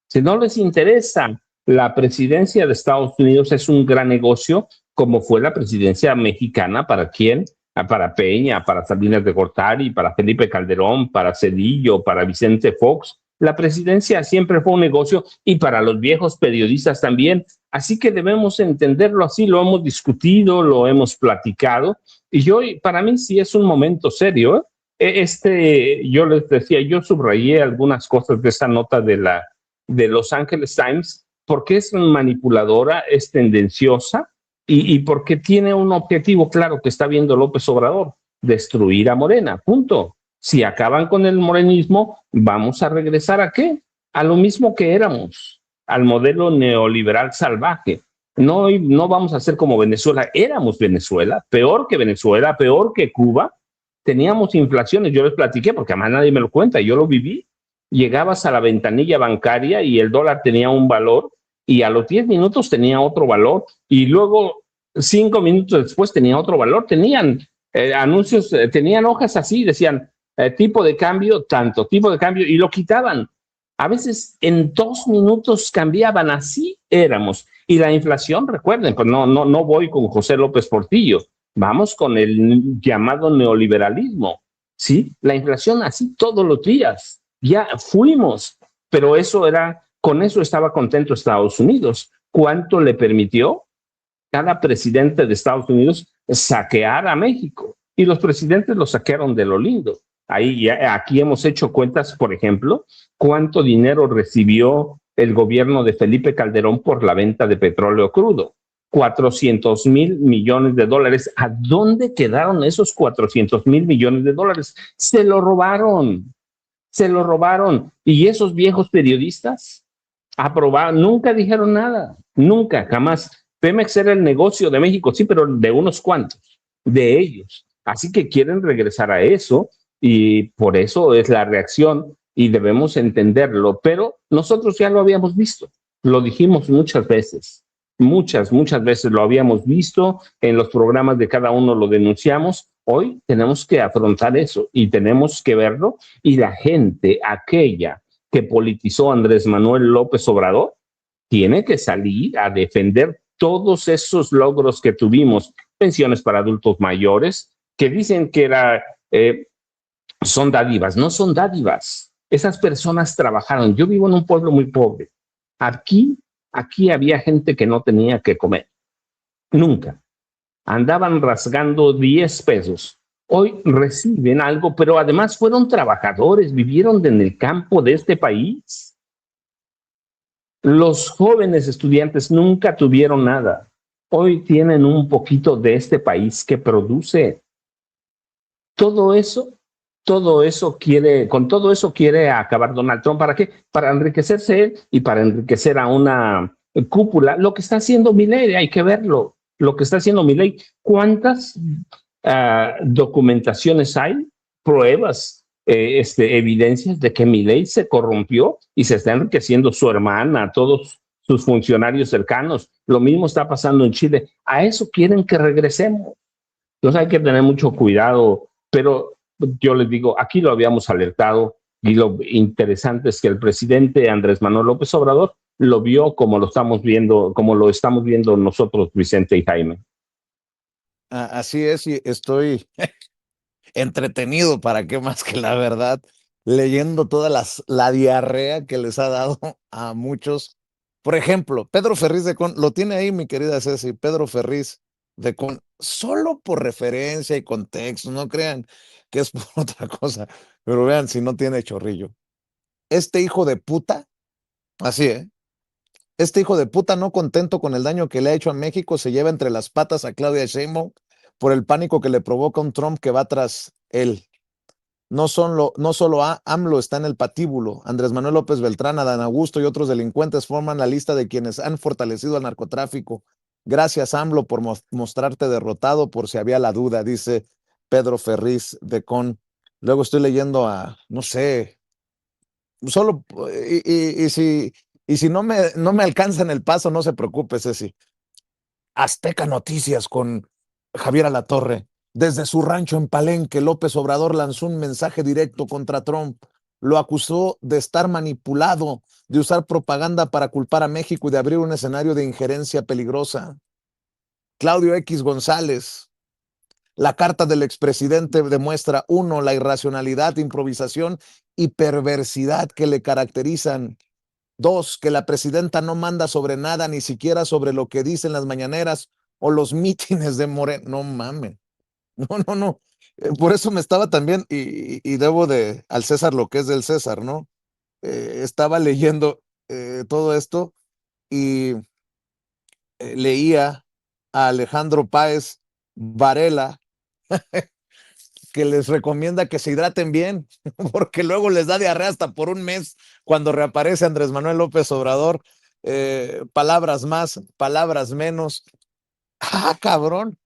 Si no les interesa, la presidencia de Estados Unidos es un gran negocio, como fue la presidencia mexicana. ¿Para quién? Para Peña, para Salinas de Gortari, para Felipe Calderón, para Cedillo, para Vicente Fox. La presidencia siempre fue un negocio, y para los viejos periodistas también. Así que debemos entenderlo así, lo hemos discutido, lo hemos platicado, y hoy para mí sí es un momento serio. Yo les decía, yo subrayé algunas cosas de esta nota de Los Angeles Times, porque es manipuladora, es tendenciosa, y porque tiene un objetivo claro que está viendo López Obrador: destruir a Morena, punto. Si acaban con el morenismo, vamos a regresar ¿a qué? A lo mismo que éramos, al modelo neoliberal salvaje. No vamos a ser como Venezuela. Éramos Venezuela, peor que Cuba. Teníamos inflaciones, yo les platiqué, porque además nadie me lo cuenta, yo lo viví. Llegabas a la ventanilla bancaria y el dólar tenía un valor, y a los 10 minutos tenía otro valor, y luego 5 minutos después tenía otro valor. Tenían anuncios, tenían hojas así, decían tipo de cambio, tanto, tipo de cambio, y lo quitaban. A veces en 2 minutos cambiaban, así éramos. Y la inflación, recuerden, pues no voy con José López Portillo, vamos con el llamado neoliberalismo, ¿sí? La inflación así todos los días, ya fuimos, pero con eso estaba contento Estados Unidos. ¿Cuánto le permitió cada presidente de Estados Unidos saquear a México? Y los presidentes lo saquearon de lo lindo. Aquí hemos hecho cuentas, por ejemplo, cuánto dinero recibió el gobierno de Felipe Calderón por la venta de petróleo crudo. 400,000 millones de dólares. ¿A dónde quedaron esos 400,000 millones de dólares? Se lo robaron. Y esos viejos periodistas aprobaron, nunca dijeron nada, nunca, jamás. Pemex era el negocio de México, sí, pero de unos cuantos, de ellos. Así que quieren regresar a eso, y por eso es la reacción, y debemos entenderlo. Pero nosotros ya lo habíamos visto, lo dijimos muchas veces lo habíamos visto, en los programas de cada uno lo denunciamos. Hoy tenemos que afrontar eso y tenemos que verlo, y la gente, aquella que politizó a Andrés Manuel López Obrador, tiene que salir a defender todos esos logros que tuvimos. Pensiones para adultos mayores, que dicen que son dádivas. No son dádivas. Esas personas trabajaron. Yo vivo en un pueblo muy pobre. Aquí había gente que no tenía que comer. Nunca. Andaban rasgando 10 pesos. Hoy reciben algo, pero además fueron trabajadores, vivieron en el campo de este país. Los jóvenes estudiantes nunca tuvieron nada. Hoy tienen un poquito de este país que produce. Con todo eso quiere acabar Donald Trump. ¿Para qué? Para enriquecerse él y para enriquecer a una cúpula, lo que está haciendo Milei, hay que verlo, lo que está haciendo Milei. ¿Cuántas documentaciones hay, pruebas, evidencias de que Milei se corrompió y se está enriqueciendo su hermana, todos sus funcionarios cercanos? Lo mismo está pasando en Chile. A eso quieren que regresemos. Entonces hay que tener mucho cuidado, pero yo les digo, aquí lo habíamos alertado y lo interesante es que el presidente Andrés Manuel López Obrador lo vio como lo estamos viendo nosotros, Vicente y Jaime. Así es, y estoy entretenido, para qué más que la verdad, leyendo toda la diarrea que les ha dado a muchos. Por ejemplo, Pedro Ferriz de Con, lo tiene ahí mi querida Ceci, Pedro Ferriz de Con, solo por referencia y contexto, no crean que es por otra cosa, pero vean si no tiene chorrillo. Este hijo de puta, así, este hijo de puta, no contento con el daño que le ha hecho a México, se lleva entre las patas a Claudia Sheinbaum por el pánico que le provoca un Trump que va tras él. No solo AMLO está en el patíbulo, Andrés Manuel López Beltrán, Adán Augusto y otros delincuentes forman la lista de quienes han fortalecido al narcotráfico. Gracias, AMLO, por mostrarte derrotado, por si había la duda, dice Pedro Ferriz de Con. Luego estoy leyendo no sé, solo, y si no me alcanzan el paso, no se preocupe, Ceci. Azteca Noticias con Javier Alatorre. Desde su rancho en Palenque, López Obrador lanzó un mensaje directo contra Trump. Lo acusó de estar manipulado, de usar propaganda para culpar a México y de abrir un escenario de injerencia peligrosa. Claudio X González. La carta del expresidente demuestra, uno, la irracionalidad, improvisación y perversidad que le caracterizan. Dos, que la presidenta no manda sobre nada, ni siquiera sobre lo que dicen las mañaneras o los mítines de Moreno. No mames. No. Por eso me estaba también, y debo de al César lo que es del César, ¿no? Estaba leyendo todo esto y leía a Alejandro Páez Varela, que les recomienda que se hidraten bien, porque luego les da diarrea hasta por un mes cuando reaparece Andrés Manuel López Obrador. Palabras más, palabras menos. Ah, cabrón.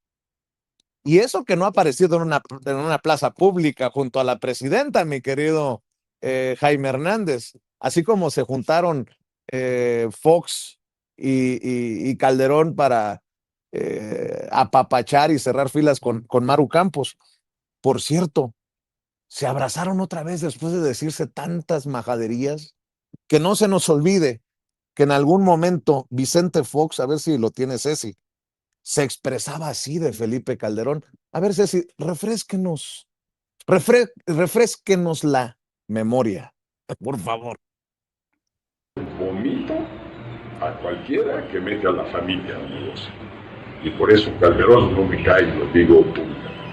Y eso que no ha aparecido en una plaza pública junto a la presidenta, mi querido Jaime Hernández. Así como se juntaron Fox y Calderón para apapachar y cerrar filas con Maru Campos. Por cierto, se abrazaron otra vez después de decirse tantas majaderías. Que no se nos olvide que en algún momento Vicente Fox, a ver si lo tiene Ceci, se expresaba así de Felipe Calderón. A ver, Ceci, refresquenos la memoria, por favor. Vomito a cualquiera que mete a la familia, amigos. Y por eso Calderón no me cae, lo digo,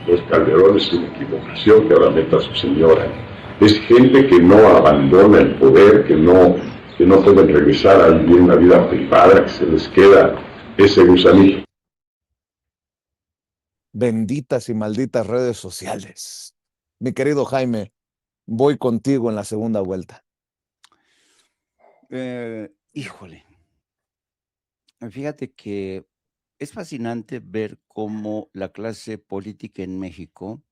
los Calderones es una equivocación que ahora meta a su señora. Es gente que no abandona el poder, que no pueden regresar a vivir una vida privada, que se les queda ese gusanillo. Benditas y malditas redes sociales. Mi querido Jaime, voy contigo en la segunda vuelta. Híjole, fíjate que es fascinante ver cómo la clase política en México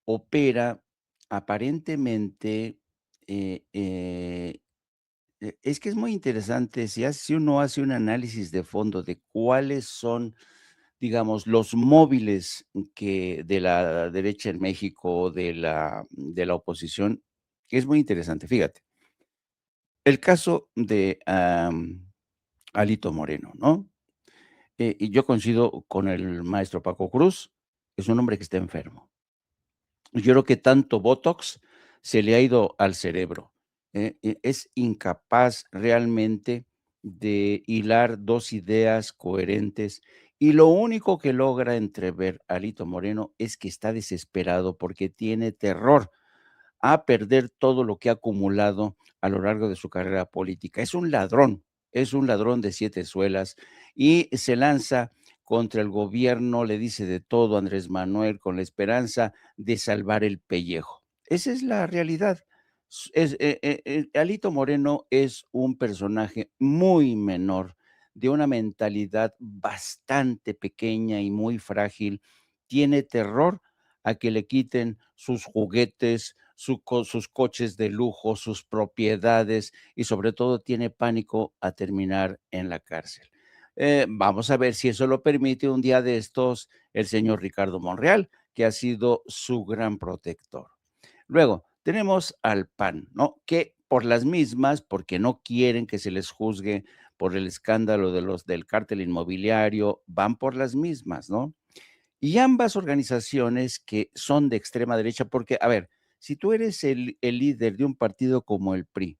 opera aparentemente, es que es muy interesante, si uno hace un análisis de fondo de cuáles son, digamos, los móviles que de la derecha en México, de la oposición, es muy interesante. Fíjate, el caso de Alito Moreno, ¿no? Y yo coincido con el maestro Paco Cruz, es un hombre que está enfermo. Yo creo que tanto Botox se le ha ido al cerebro. Es incapaz realmente de hilar dos ideas coherentes y lo único que logra entrever Alito Moreno es que está desesperado porque tiene terror a perder todo lo que ha acumulado a lo largo de su carrera política. Es un ladrón de 7 suelas y se lanza contra el gobierno, le dice de todo a Andrés Manuel con la esperanza de salvar el pellejo. Esa es la realidad. Alito Moreno es un personaje muy menor, de una mentalidad bastante pequeña y muy frágil. Tiene terror a que le quiten sus juguetes, sus coches de lujo, sus propiedades y sobre todo tiene pánico a terminar en la cárcel. Vamos a ver si eso lo permite un día de estos el señor Ricardo Monreal, que ha sido su gran protector. Luego, tenemos al PAN, ¿no? Que por las mismas, porque no quieren que se les juzgue por el escándalo del cártel inmobiliario, van por las mismas, ¿no? Y ambas organizaciones que son de extrema derecha, porque, a ver, si tú eres el líder de un partido como el PRI,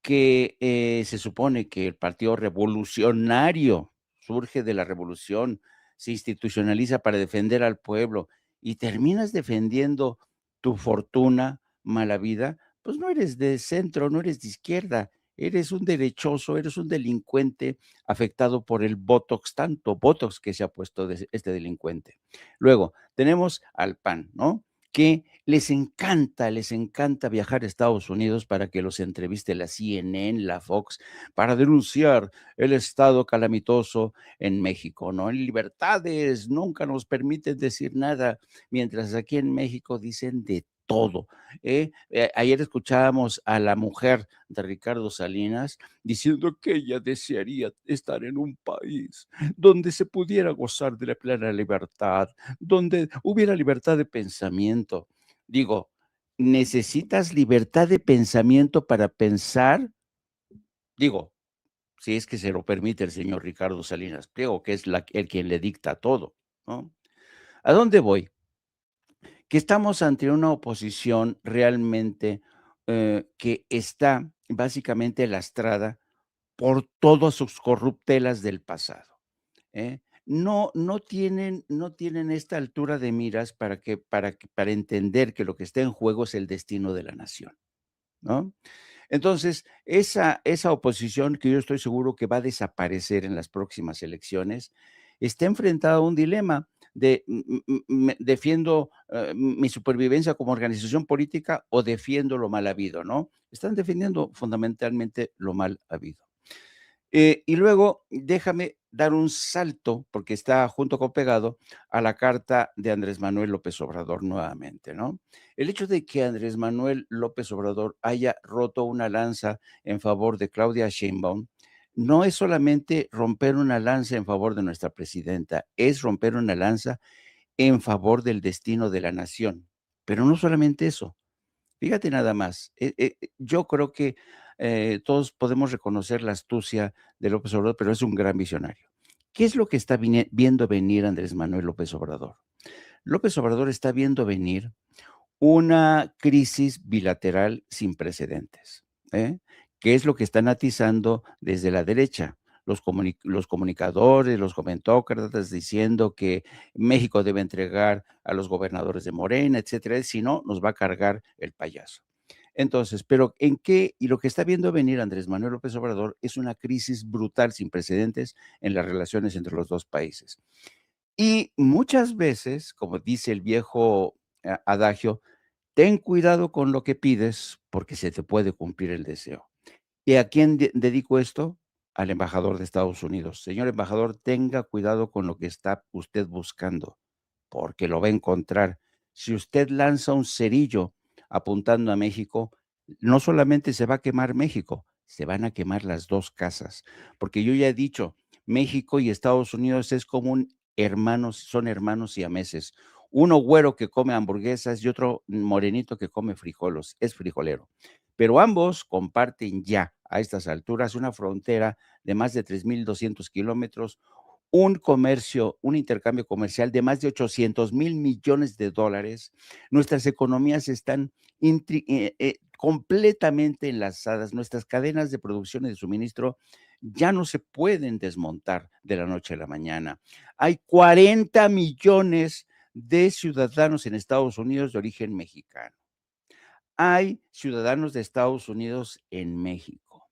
que se supone que el partido revolucionario surge de la revolución, se institucionaliza para defender al pueblo y terminas defendiendo tu fortuna, mala vida, pues no eres de centro, no eres de izquierda, eres un derechoso, eres un delincuente afectado por el Botox, tanto Botox que se ha puesto este delincuente. Luego, tenemos al PAN, ¿no? Que les encanta viajar a Estados Unidos para que los entreviste la CNN, la Fox, para denunciar el estado calamitoso en México, ¿no? En libertades nunca nos permiten decir nada, mientras aquí en México dicen de todo. Ayer escuchábamos a la mujer de Ricardo Salinas diciendo que ella desearía estar en un país donde se pudiera gozar de la plena libertad, donde hubiera libertad de pensamiento. Digo, ¿necesitas libertad de pensamiento para pensar? Digo, si es que se lo permite el señor Ricardo Salinas Pliego, que es el quien le dicta todo, ¿no? ¿A dónde voy? Que estamos ante una oposición realmente que está básicamente lastrada por todas sus corruptelas del pasado. No tienen esta altura de miras para entender que lo que está en juego es el destino de la nación, ¿no? Entonces, esa oposición que yo estoy seguro que va a desaparecer en las próximas elecciones, está enfrentada a un dilema de defiendo mi supervivencia como organización política o defiendo lo mal habido, ¿no? Están defendiendo fundamentalmente lo mal habido. Y luego déjame dar un salto, porque está junto con pegado, a la carta de Andrés Manuel López Obrador nuevamente, ¿no? El hecho de que Andrés Manuel López Obrador haya roto una lanza en favor de Claudia Sheinbaum, no es solamente romper una lanza en favor de nuestra presidenta, es romper una lanza en favor del destino de la nación. Pero no solamente eso, fíjate nada más, yo creo que todos podemos reconocer la astucia de López Obrador, pero es un gran visionario. ¿Qué es lo que está viendo venir Andrés Manuel López Obrador? López Obrador está viendo venir una crisis bilateral sin precedentes, ¿eh? ¿Qué es lo que están atizando desde la derecha? Los comunicadores, los comentócratas diciendo que México debe entregar a los gobernadores de Morena, etcétera, si no, nos va a cargar el payaso. Entonces, pero ¿en qué? Y lo que está viendo venir Andrés Manuel López Obrador es una crisis brutal sin precedentes en las relaciones entre los dos países. Y muchas veces, como dice el viejo adagio, ten cuidado con lo que pides porque se te puede cumplir el deseo. ¿Y a quién dedico esto? Al embajador de Estados Unidos. Señor embajador, tenga cuidado con lo que está usted buscando, porque lo va a encontrar. Si usted lanza un cerillo apuntando a México, no solamente se va a quemar México, se van a quemar las dos casas, porque yo ya he dicho, México y Estados Unidos es como son hermanos siameses. Uno güero que come hamburguesas y otro morenito que come frijoles, es frijolero. Pero ambos comparten ya a estas alturas una frontera de más de 3,200 kilómetros, un comercio, un intercambio comercial de más de 800,000 millones de dólares. Nuestras economías están completamente enlazadas. Nuestras cadenas de producción y de suministro ya no se pueden desmontar de la noche a la mañana. Hay 40 millones de ciudadanos en Estados Unidos de origen mexicano. Hay ciudadanos de Estados Unidos en México.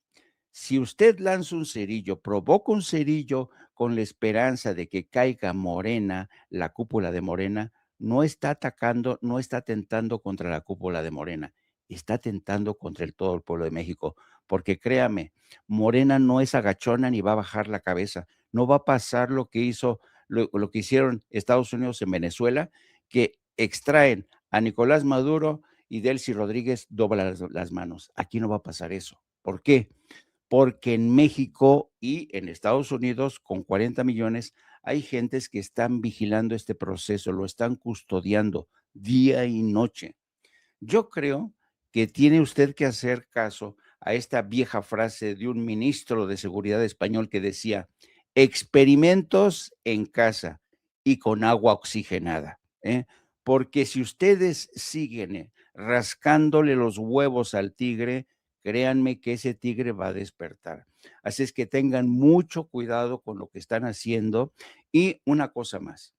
Si usted lanza un cerillo, provoca un cerillo con la esperanza de que caiga Morena, la cúpula de Morena, no está atacando, no está atentando contra la cúpula de Morena, está atentando contra todo el pueblo de México, porque créame, Morena no es agachona ni va a bajar la cabeza. No va a pasar lo que lo que hicieron Estados Unidos en Venezuela, que extraen a Nicolás Maduro y Delcy Rodríguez dobla las manos. Aquí no va a pasar eso. ¿Por qué? Porque en México y en Estados Unidos, con 40 millones, hay gentes que están vigilando este proceso, lo están custodiando día y noche. Yo creo que tiene usted que hacer caso a esta vieja frase de un ministro de Seguridad español que decía: experimentos en casa y con agua oxigenada, ¿eh? Porque si ustedes siguen rascándole los huevos al tigre, créanme que ese tigre va a despertar. Así es que tengan mucho cuidado con lo que están haciendo. Y una cosa más,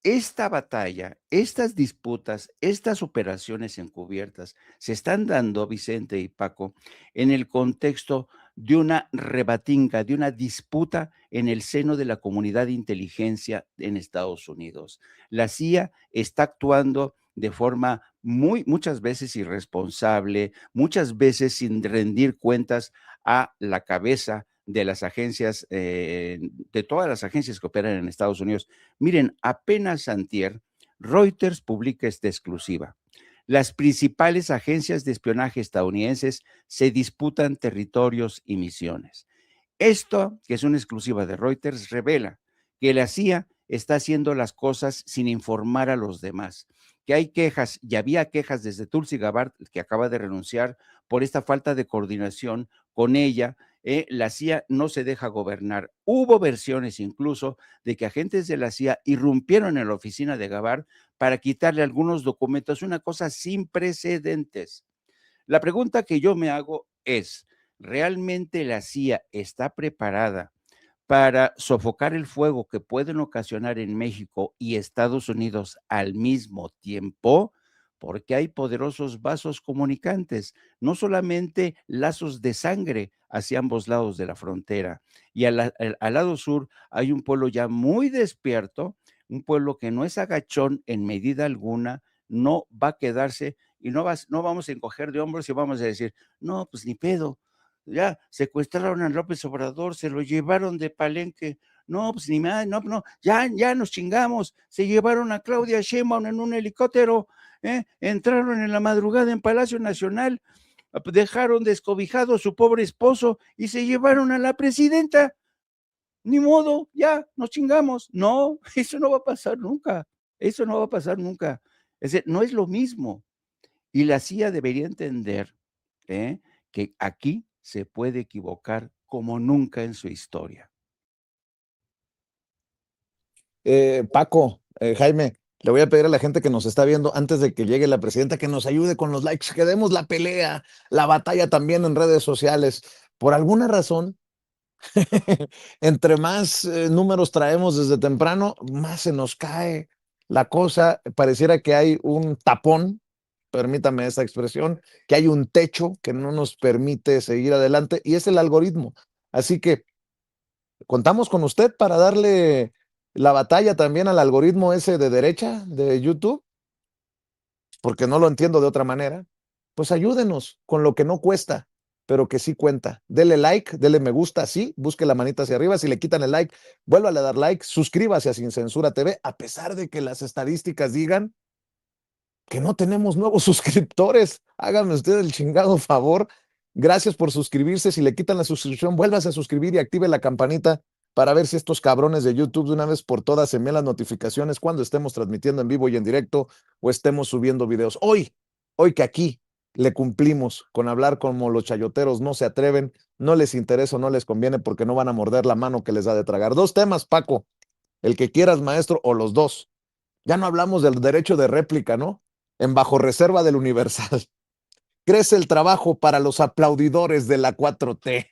esta batalla, estas disputas, estas operaciones encubiertas se están dando, Vicente y Paco, en el contexto de una rebatinga, de una disputa en el seno de la comunidad de inteligencia en Estados Unidos. La CIA está actuando de forma muchas veces irresponsable, muchas veces sin rendir cuentas a la cabeza de las agencias, de todas las agencias que operan en Estados Unidos. Miren, apenas antier, Reuters publica esta exclusiva. Las principales agencias de espionaje estadounidenses se disputan territorios y misiones. Esto, que es una exclusiva de Reuters, revela que la CIA está haciendo las cosas sin informar a los demás, que hay quejas, y había quejas desde Tulsi Gabbard, que acaba de renunciar por esta falta de coordinación con ella. La CIA no se deja gobernar. Hubo versiones incluso de que agentes de la CIA irrumpieron en la oficina de Gabbard para quitarle algunos documentos, una cosa sin precedentes. La pregunta que yo me hago es, ¿realmente la CIA está preparada para sofocar el fuego que pueden ocasionar en México y Estados Unidos al mismo tiempo? Porque hay poderosos vasos comunicantes, no solamente lazos de sangre hacia ambos lados de la frontera. Y al lado sur hay un pueblo ya muy despierto, un pueblo que no es agachón en medida alguna, no va a quedarse y no vamos a encoger de hombros y vamos a decir, no, pues ni pedo, ya secuestraron a López Obrador, se lo llevaron de Palenque, no, pues ni más, no, ya nos chingamos, se llevaron a Claudia Sheinbaum en un helicóptero, entraron en la madrugada en Palacio Nacional, dejaron descobijado a su pobre esposo y se llevaron a la presidenta, ni modo, ya nos chingamos. No, eso no va a pasar nunca, eso no va a pasar nunca, no es lo mismo. Y la CIA debería entender que aquí se puede equivocar como nunca en su historia. Paco, Jaime, le voy a pedir a la gente que nos está viendo antes de que llegue la presidenta que nos ayude con los likes, que demos la pelea, la batalla también en redes sociales. Por alguna razón, entre más números traemos desde temprano, más se nos cae la cosa. Pareciera que hay un tapón, permítame esta expresión, que hay un techo que no nos permite seguir adelante y es el algoritmo. Así que contamos con usted para darle la batalla también al algoritmo ese de derecha de YouTube, porque no lo entiendo de otra manera. Pues ayúdenos con lo que no cuesta, pero que sí cuenta. Dele like, dele me gusta, sí, busque la manita hacia arriba. Si le quitan el like, vuélvale a dar like, suscríbase a Sin Censura TV, a pesar de que las estadísticas digan que no tenemos nuevos suscriptores. Háganme usted el chingado favor. Gracias por suscribirse. Si le quitan la suscripción, vuélvase a suscribir y active la campanita para ver si estos cabrones de YouTube de una vez por todas envían las notificaciones cuando estemos transmitiendo en vivo y en directo o estemos subiendo videos. Hoy que aquí le cumplimos con hablar como los chayoteros no se atreven, no les interesa o no les conviene porque no van a morder la mano que les da de tragar. Dos temas, Paco, el que quieras, maestro, o los dos. Ya no hablamos del derecho de réplica, ¿no? En bajo reserva del Universal. Crece el trabajo para los aplaudidores de la 4T.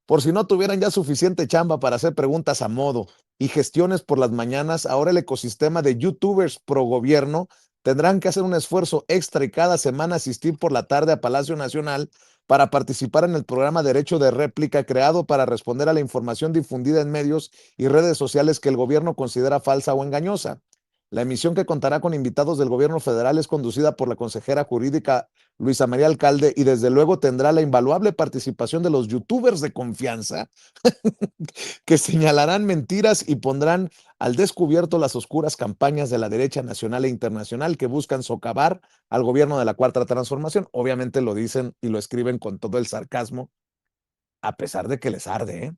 Por si no tuvieran ya suficiente chamba para hacer preguntas a modo y gestiones por las mañanas, ahora el ecosistema de youtubers pro gobierno tendrán que hacer un esfuerzo extra y cada semana asistir por la tarde a Palacio Nacional para participar en el programa Derecho de Réplica creado para responder a la información difundida en medios y redes sociales que el gobierno considera falsa o engañosa. La emisión, que contará con invitados del gobierno federal, es conducida por la consejera jurídica Luisa María Alcalde y desde luego tendrá la invaluable participación de los youtubers de confianza que señalarán mentiras y pondrán al descubierto las oscuras campañas de la derecha nacional e internacional que buscan socavar al gobierno de la Cuarta Transformación. Obviamente lo dicen y lo escriben con todo el sarcasmo, a pesar de que les arde, ¿eh?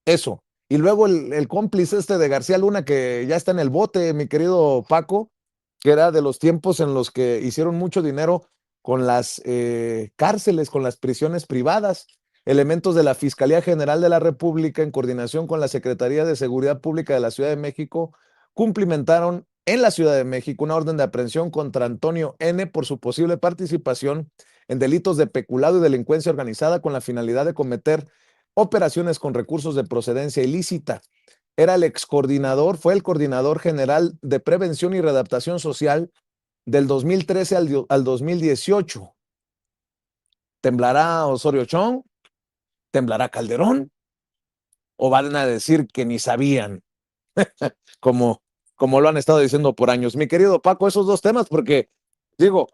Eso. Y luego el cómplice de García Luna, que ya está en el bote, mi querido Paco, que era de los tiempos en los que hicieron mucho dinero con las cárceles, con las prisiones privadas. Elementos de la Fiscalía General de la República, en coordinación con la Secretaría de Seguridad Pública de la Ciudad de México, cumplimentaron en la Ciudad de México una orden de aprehensión contra Antonio N. por su posible participación en delitos de peculado y delincuencia organizada con la finalidad de cometer operaciones con recursos de procedencia ilícita. Era el excoordinador, fue el coordinador general de prevención y readaptación social del 2013 al 2018. ¿Temblará Osorio Chong? ¿Temblará Calderón? ¿O van a decir que ni sabían? como lo han estado diciendo por años. Mi querido Paco, esos dos temas, porque digo,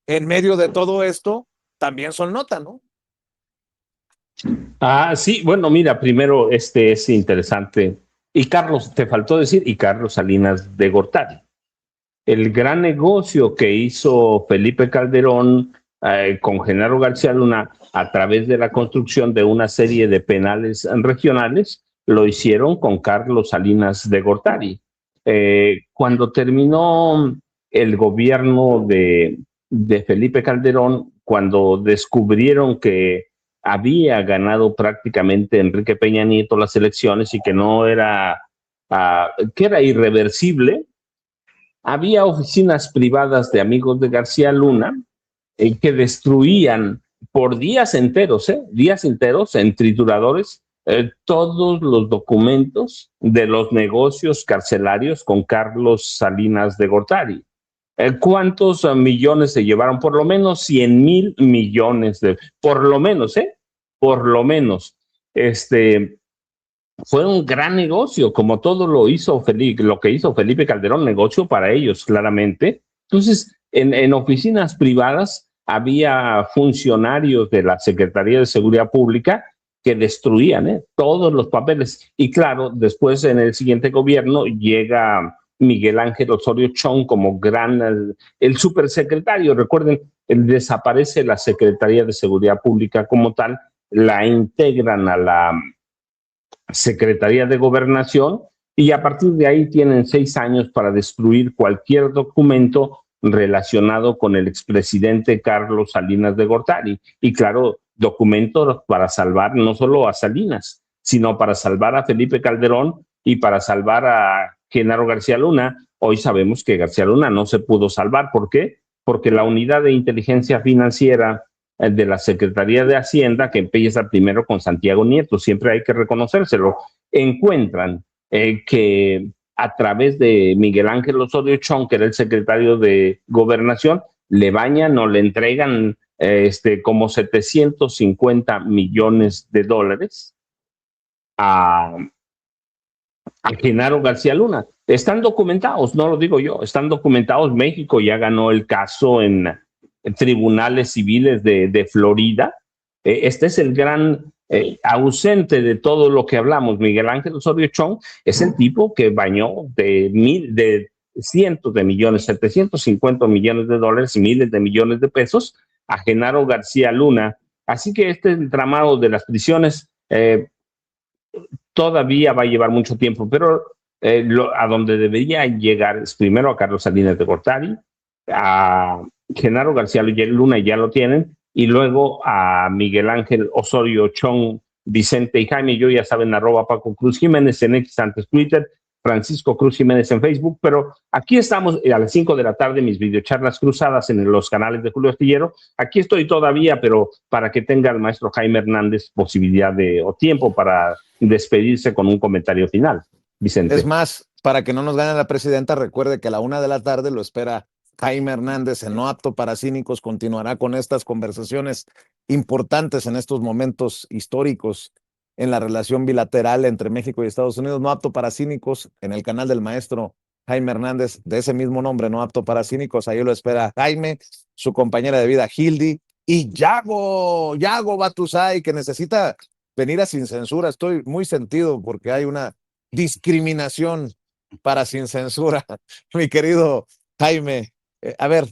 en medio de todo esto, también son nota, ¿no? Sí, bueno, mira, primero este es interesante. Y Carlos, te faltó decir, y Carlos Salinas de Gortari. El gran negocio que hizo Felipe Calderón con Genaro García Luna a través de la construcción de una serie de penales regionales, lo hicieron con Carlos Salinas de Gortari. Cuando terminó el gobierno de Felipe Calderón, cuando descubrieron que había ganado prácticamente Enrique Peña Nieto las elecciones y que no era, que era irreversible, había oficinas privadas de amigos de García Luna que destruían por días enteros en trituradores todos los documentos de los negocios carcelarios con Carlos Salinas de Gortari. ¿Cuántos millones se llevaron? Por lo menos 100,000 millones por lo menos, por lo menos. Fue un gran negocio, como todo lo que hizo Felipe Calderón, negocio para ellos, claramente. Entonces, en oficinas privadas había funcionarios de la Secretaría de Seguridad Pública que destruían todos los papeles. Y claro, después en el siguiente gobierno llega Miguel Ángel Osorio Chong como el supersecretario. Recuerden, desaparece la Secretaría de Seguridad Pública como tal, la integran a la Secretaría de Gobernación y a partir de ahí tienen 6 años para destruir cualquier documento relacionado con el expresidente Carlos Salinas de Gortari. Y claro, documentos para salvar no solo a Salinas, sino para salvar a Felipe Calderón y para salvar a Genaro García Luna. Hoy sabemos que García Luna no se pudo salvar. ¿Por qué? Porque la unidad de inteligencia financiera de la Secretaría de Hacienda, que empieza primero con Santiago Nieto, siempre hay que reconocérselo, encuentran que a través de Miguel Ángel Osorio Chong, que era el secretario de Gobernación, le bañan o le entregan como 750 millones de dólares a Genaro García Luna. Están documentados, no lo digo yo, están documentados. México ya ganó el caso en tribunales civiles de Florida. Este es el gran ausente de todo lo que hablamos. Miguel Ángel Osorio Chong es el tipo que bañó de cientos de millones, 750 millones de dólares y miles de millones de pesos a Genaro García Luna. Así que este entramado de las prisiones todavía va a llevar mucho tiempo, pero a donde debería llegar es primero a Carlos Salinas de Gortari, a Genaro García Luna, ya lo tienen, y luego a Miguel Ángel Osorio Chong, Vicente y Jaime. Yo ya saben, @Paco Cruz Jiménez en X, antes Twitter, Francisco Cruz Jiménez en Facebook, pero aquí estamos a las 5 de la tarde, mis videocharlas cruzadas en los canales de Julio Astillero. Aquí estoy todavía, pero para que tenga el maestro Jaime Hernández posibilidad o tiempo para despedirse con un comentario final. Vicente. Es más, para que no nos gane la presidenta, recuerde que a la 1 de la tarde lo espera Jaime Hernández en No Apto para Cínicos. Continuará con estas conversaciones importantes en estos momentos históricos en la relación bilateral entre México y Estados Unidos. No Apto para Cínicos en el canal del maestro Jaime Hernández, de ese mismo nombre, no apto para cínicos. Ahí lo espera Jaime, su compañera de vida Hildy y Yago Batusay, que necesita venir a Sin Censura. Estoy muy sentido porque hay una discriminación para Sin Censura. Mi querido Jaime, a ver,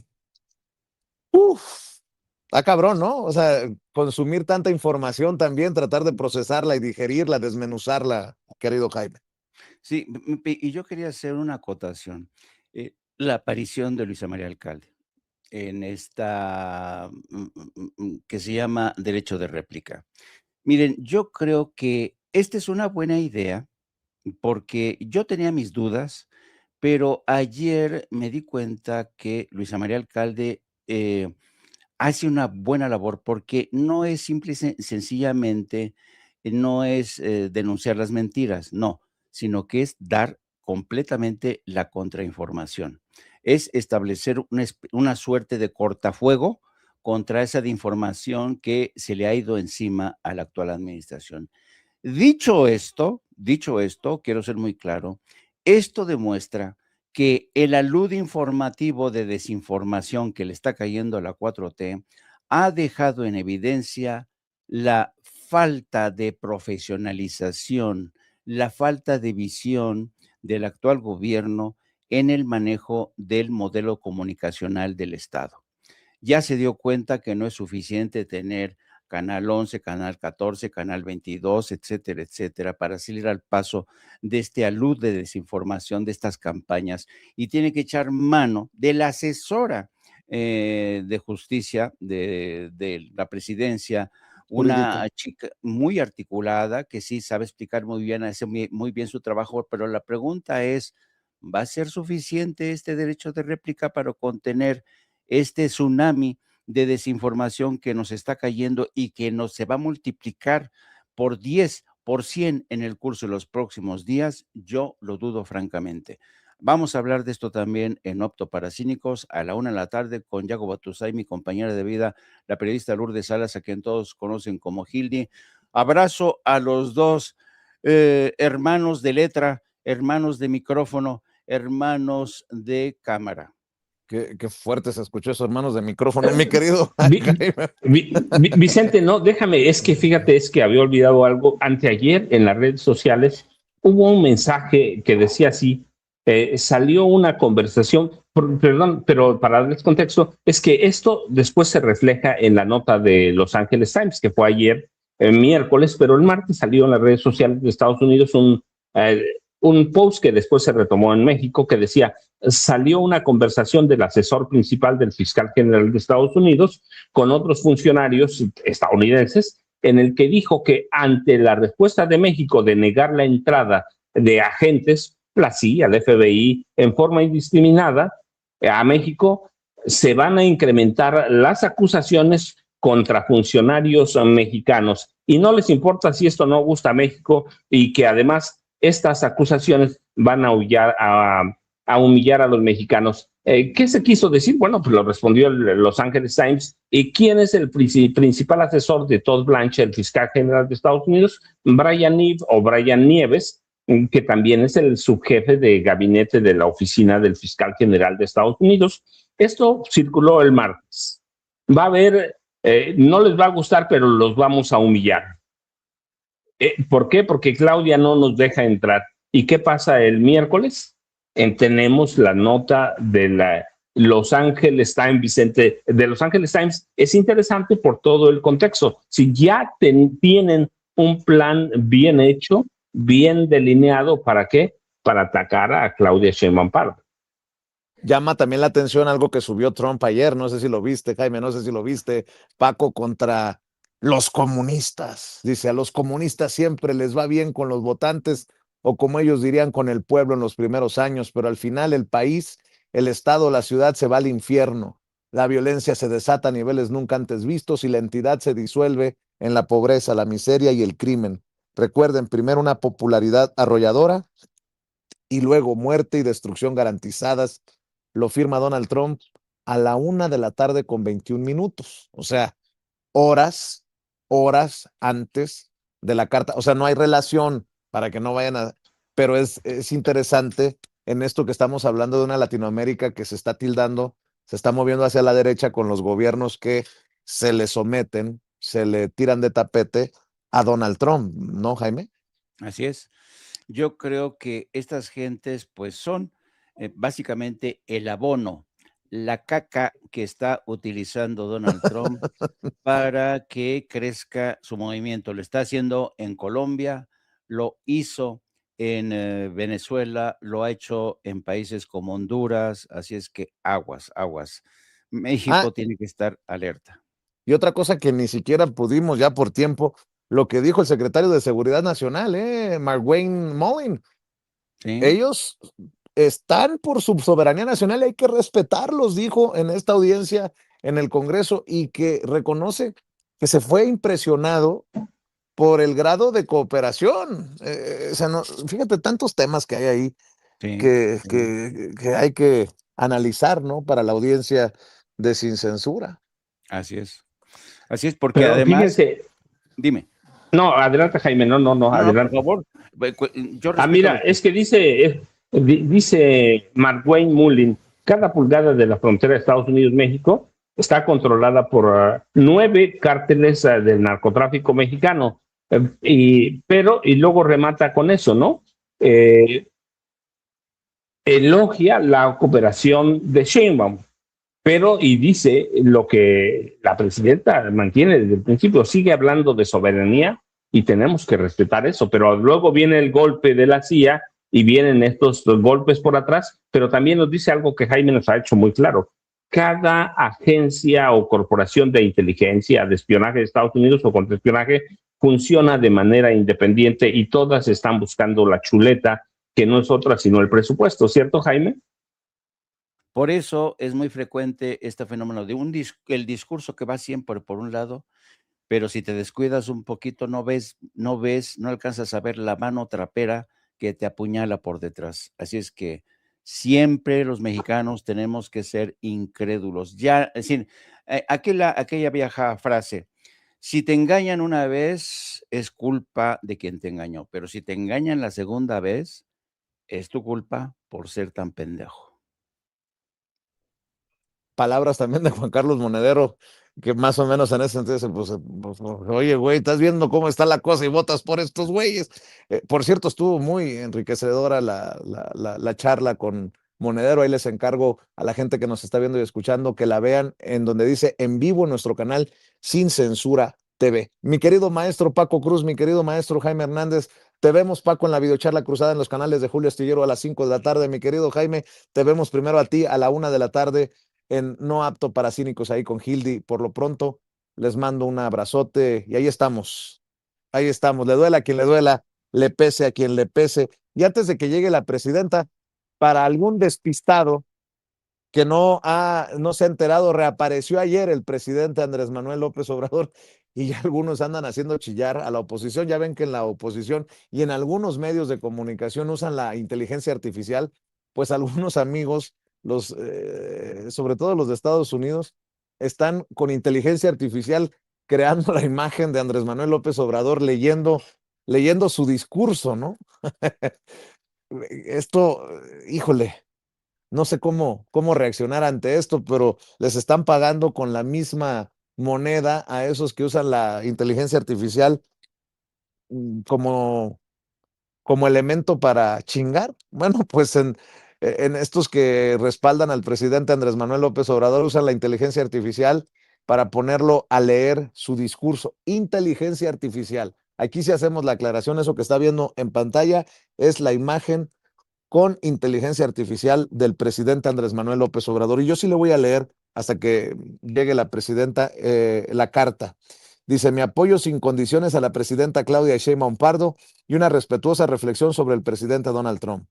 está cabrón, ¿no? O sea, consumir tanta información también, tratar de procesarla y digerirla, desmenuzarla, querido Jaime. Sí, y yo quería hacer una acotación. La aparición de Luisa María Alcalde en esta que se llama derecho de réplica. Miren, yo creo que esta es una buena idea porque yo tenía mis dudas, pero ayer me di cuenta que Luisa María Alcalde hace una buena labor porque no es simple y sencillamente, no es denunciar las mentiras, no, sino que es dar completamente la contrainformación. Es establecer una suerte de cortafuego contra esa de información que se le ha ido encima a la actual administración. Dicho esto, quiero ser muy claro, esto demuestra que el alud informativo de desinformación que le está cayendo a la 4T ha dejado en evidencia la falta de profesionalización, la falta de visión del actual gobierno en el manejo del modelo comunicacional del Estado. Ya se dio cuenta que no es suficiente tener Canal 11, Canal 14, Canal 22, etcétera, etcétera, para salir al paso de este alud de desinformación, de estas campañas, y tiene que echar mano de la asesora de justicia de la presidencia, Jurídica. una chica muy articulada que sí sabe explicar muy bien, hace muy bien su trabajo, pero la pregunta es, ¿va a ser suficiente este derecho de réplica para contener este tsunami de desinformación que nos está cayendo y que nos se va a multiplicar por 10, por 100 en el curso de los próximos días? Yo lo dudo francamente. Vamos a hablar de esto también en Opto para Cínicos a la 1 de la tarde con Yago Batusay, mi compañera de vida, la periodista Lourdes Salas, a quien todos conocen como Hildy. Abrazo a los dos hermanos de letra, hermanos de micrófono, hermanos de cámara. Qué fuerte se escuchó eso, hermanos de micrófono, mi querido Vi- Jaime. Vicente, no, déjame, es que fíjate, es que había olvidado algo. Anteayer en las redes sociales hubo un mensaje que decía así, salió una conversación, perdón, pero para darles contexto, es que esto después se refleja en la nota de Los Angeles Times, que fue ayer, miércoles, pero el martes salió en las redes sociales de Estados Unidos un post que después se retomó en México que decía, salió una conversación del asesor principal del fiscal general de Estados Unidos con otros funcionarios estadounidenses, en el que dijo que ante la respuesta de México de negar la entrada de agentes, la CIA, el FBI, en forma indiscriminada a México, se van a incrementar las acusaciones contra funcionarios mexicanos y no les importa si esto no gusta a México y que además estas acusaciones van a humillar a los mexicanos. ¿Qué se quiso decir? Bueno, pues lo respondió el Los Angeles Times. ¿Y quién es el principal asesor de Todd Blanche, el fiscal general de Estados Unidos? Brian Nieves, que también es el subjefe de gabinete de la oficina del fiscal general de Estados Unidos. Esto circuló el martes. Va a haber, no les va a gustar, pero los vamos a humillar. ¿Por qué? Porque Claudia no nos deja entrar. ¿Y qué pasa el miércoles? Tenemos la nota de la Los Angeles Times, Vicente, de Los Angeles Times. Es interesante por todo el contexto. Si ya tienen un plan bien hecho, bien delineado, ¿para qué? Para atacar a Claudia Sheinbaum Pardo. Llama también la atención algo que subió Trump ayer, no sé si lo viste, Jaime, no sé si lo viste, Paco, contra los comunistas. Dice, a los comunistas siempre les va bien con los votantes o como ellos dirían con el pueblo en los primeros años, pero al final el país, el estado, la ciudad se va al infierno. La violencia se desata a niveles nunca antes vistos y la entidad se disuelve en la pobreza, la miseria y el crimen. Recuerden, primero una popularidad arrolladora y luego muerte y destrucción garantizadas. Lo firma Donald Trump a la 1 de la tarde con 21 minutos. O sea, horas antes de la carta. O sea, no hay relación para que no vayan a... Pero es interesante en esto que estamos hablando de una Latinoamérica que se está tildando, se está moviendo hacia la derecha con los gobiernos que se le someten, se le tiran de tapete a Donald Trump, ¿no, Jaime? Así es. Yo creo que estas gentes pues son básicamente el abono, la caca que está utilizando Donald Trump para que crezca su movimiento. Lo está haciendo en Colombia, lo hizo en Venezuela, lo ha hecho en países como Honduras, así es que aguas, aguas. Ah, México tiene que estar alerta. y otra cosa que ni siquiera pudimos ya por tiempo, lo que dijo el secretario de Seguridad Nacional, Marwayne Mullin. ¿Sí? Ellos están por su soberanía nacional y hay que respetarlos, dijo en esta audiencia en el Congreso, y que reconoce que se fue impresionado por el grado de cooperación. O sea, no, fíjate tantos temas que hay ahí Sí, que, sí, que hay que analizar, ¿no? Para la audiencia de Sin Censura. así es. Así es, porque Pero además, fíjense, dime. no, adelante Jaime, no, No, no, por adelante. favor. Yo Ah, respeto mira, lo que... es que dice Marwayne Mullin, cada pulgada de la frontera de Estados Unidos-México está controlada por 9 cárteles del narcotráfico mexicano. Y luego remata con eso, ¿no? Elogia la cooperación de Sheinbaum, y dice lo que la presidenta mantiene desde el principio, sigue hablando de soberanía y tenemos que respetar eso, pero luego viene el golpe de la CIA y vienen estos golpes por atrás, pero también nos dice algo que Jaime nos ha hecho muy claro. Cada agencia o corporación de inteligencia, de espionaje de Estados Unidos o contraespionaje funciona de manera independiente y todas están buscando la chuleta, que no es otra sino el presupuesto, ¿cierto, Jaime? Por eso es muy frecuente este fenómeno de el discurso que va siempre por un lado, pero si te descuidas un poquito, no alcanzas a ver la mano trapera que te apuñala por detrás. Así es que siempre los mexicanos tenemos que ser incrédulos. Ya, es decir, aquella vieja frase, si te engañan una vez, es culpa de quien te engañó, pero si te engañan la segunda vez, es tu culpa por ser tan pendejo. Palabras también de Juan Carlos Monedero, que más o menos en ese sentido, oye, güey, estás viendo cómo está la cosa y votas por estos güeyes. Por cierto, estuvo muy enriquecedora la charla con Monedero. Ahí les encargo a la gente que nos está viendo y escuchando que la vean en donde dice en vivo en nuestro canal Sin Censura TV. Mi querido maestro Paco Cruz, mi querido maestro Jaime Hernández, te vemos, Paco, en la videocharla cruzada en los canales de Julio Astillero a las 5 de la tarde. Mi querido Jaime, te vemos primero a ti a la 1 de la tarde en No Apto para Cínicos ahí con Hildy. Por lo pronto, les mando un abrazote y ahí estamos. Ahí estamos. Le duela a quien le duela, le pese a quien le pese. Y antes de que llegue la presidenta, para algún despistado que no se ha enterado, reapareció ayer el presidente Andrés Manuel López Obrador y ya algunos andan haciendo chillar a la oposición. Ya ven que en la oposición y en algunos medios de comunicación usan la inteligencia artificial, pues algunos amigos, sobre todo los de Estados Unidos, están con inteligencia artificial creando la imagen de Andrés Manuel López Obrador leyendo su discurso, ¿no? Esto, híjole, no sé cómo reaccionar ante esto, pero les están pagando con la misma moneda a esos que usan la inteligencia artificial como elemento para chingar. Bueno, pues en estos que respaldan al presidente Andrés Manuel López Obrador usan la inteligencia artificial para ponerlo a leer su discurso. Inteligencia artificial. Aquí sí hacemos la aclaración, eso que está viendo en pantalla es la imagen con inteligencia artificial del presidente Andrés Manuel López Obrador. Y yo sí le voy a leer hasta que llegue la presidenta la carta. Dice, mi apoyo sin condiciones a la presidenta Claudia Sheinbaum Pardo y una respetuosa reflexión sobre el presidente Donald Trump.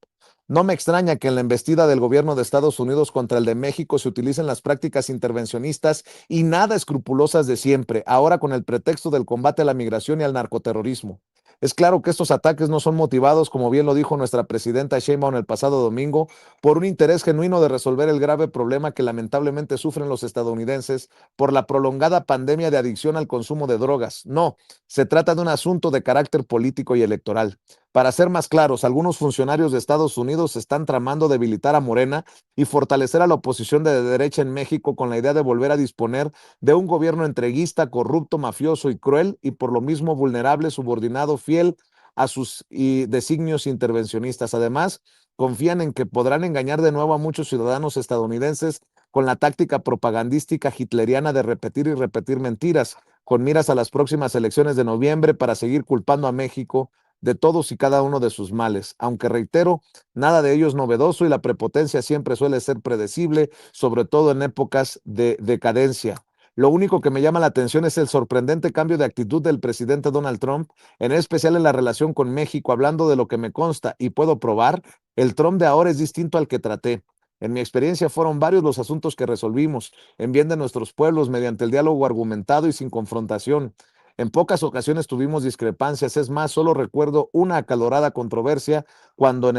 No me extraña que en la embestida del gobierno de Estados Unidos contra el de México se utilicen las prácticas intervencionistas y nada escrupulosas de siempre, ahora con el pretexto del combate a la migración y al narcoterrorismo. Es claro que estos ataques no son motivados, como bien lo dijo nuestra presidenta Sheinbaum el pasado domingo, por un interés genuino de resolver el grave problema que lamentablemente sufren los estadounidenses por la prolongada pandemia de adicción al consumo de drogas. No, se trata de un asunto de carácter político y electoral. Para ser más claros, algunos funcionarios de Estados Unidos están tramando debilitar a Morena y fortalecer a la oposición de derecha en México con la idea de volver a disponer de un gobierno entreguista, corrupto, mafioso y cruel, y por lo mismo vulnerable, subordinado, fiel a sus designios intervencionistas. Además, confían en que podrán engañar de nuevo a muchos ciudadanos estadounidenses con la táctica propagandística hitleriana de repetir y repetir mentiras, con miras a las próximas elecciones de noviembre para seguir culpando a México de todos y cada uno de sus males. Aunque reitero, nada de ello es novedoso y la prepotencia siempre suele ser predecible, sobre todo en épocas de decadencia. Lo único que me llama la atención es el sorprendente cambio de actitud del presidente Donald Trump, en especial en la relación con México, hablando de lo que me consta y puedo probar, el Trump de ahora es distinto al que traté. En mi experiencia fueron varios los asuntos que resolvimos en bien de nuestros pueblos mediante el diálogo argumentado y sin confrontación. En pocas ocasiones tuvimos discrepancias, es más, solo recuerdo una acalorada controversia cuando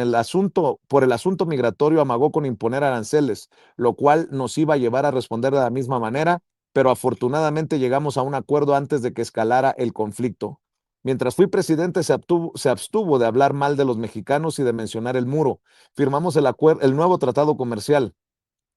por el asunto migratorio amagó con imponer aranceles, lo cual nos iba a llevar a responder de la misma manera, pero afortunadamente llegamos a un acuerdo antes de que escalara el conflicto. Mientras fui presidente, se abstuvo de hablar mal de los mexicanos y de mencionar el muro. Firmamos el nuevo tratado comercial.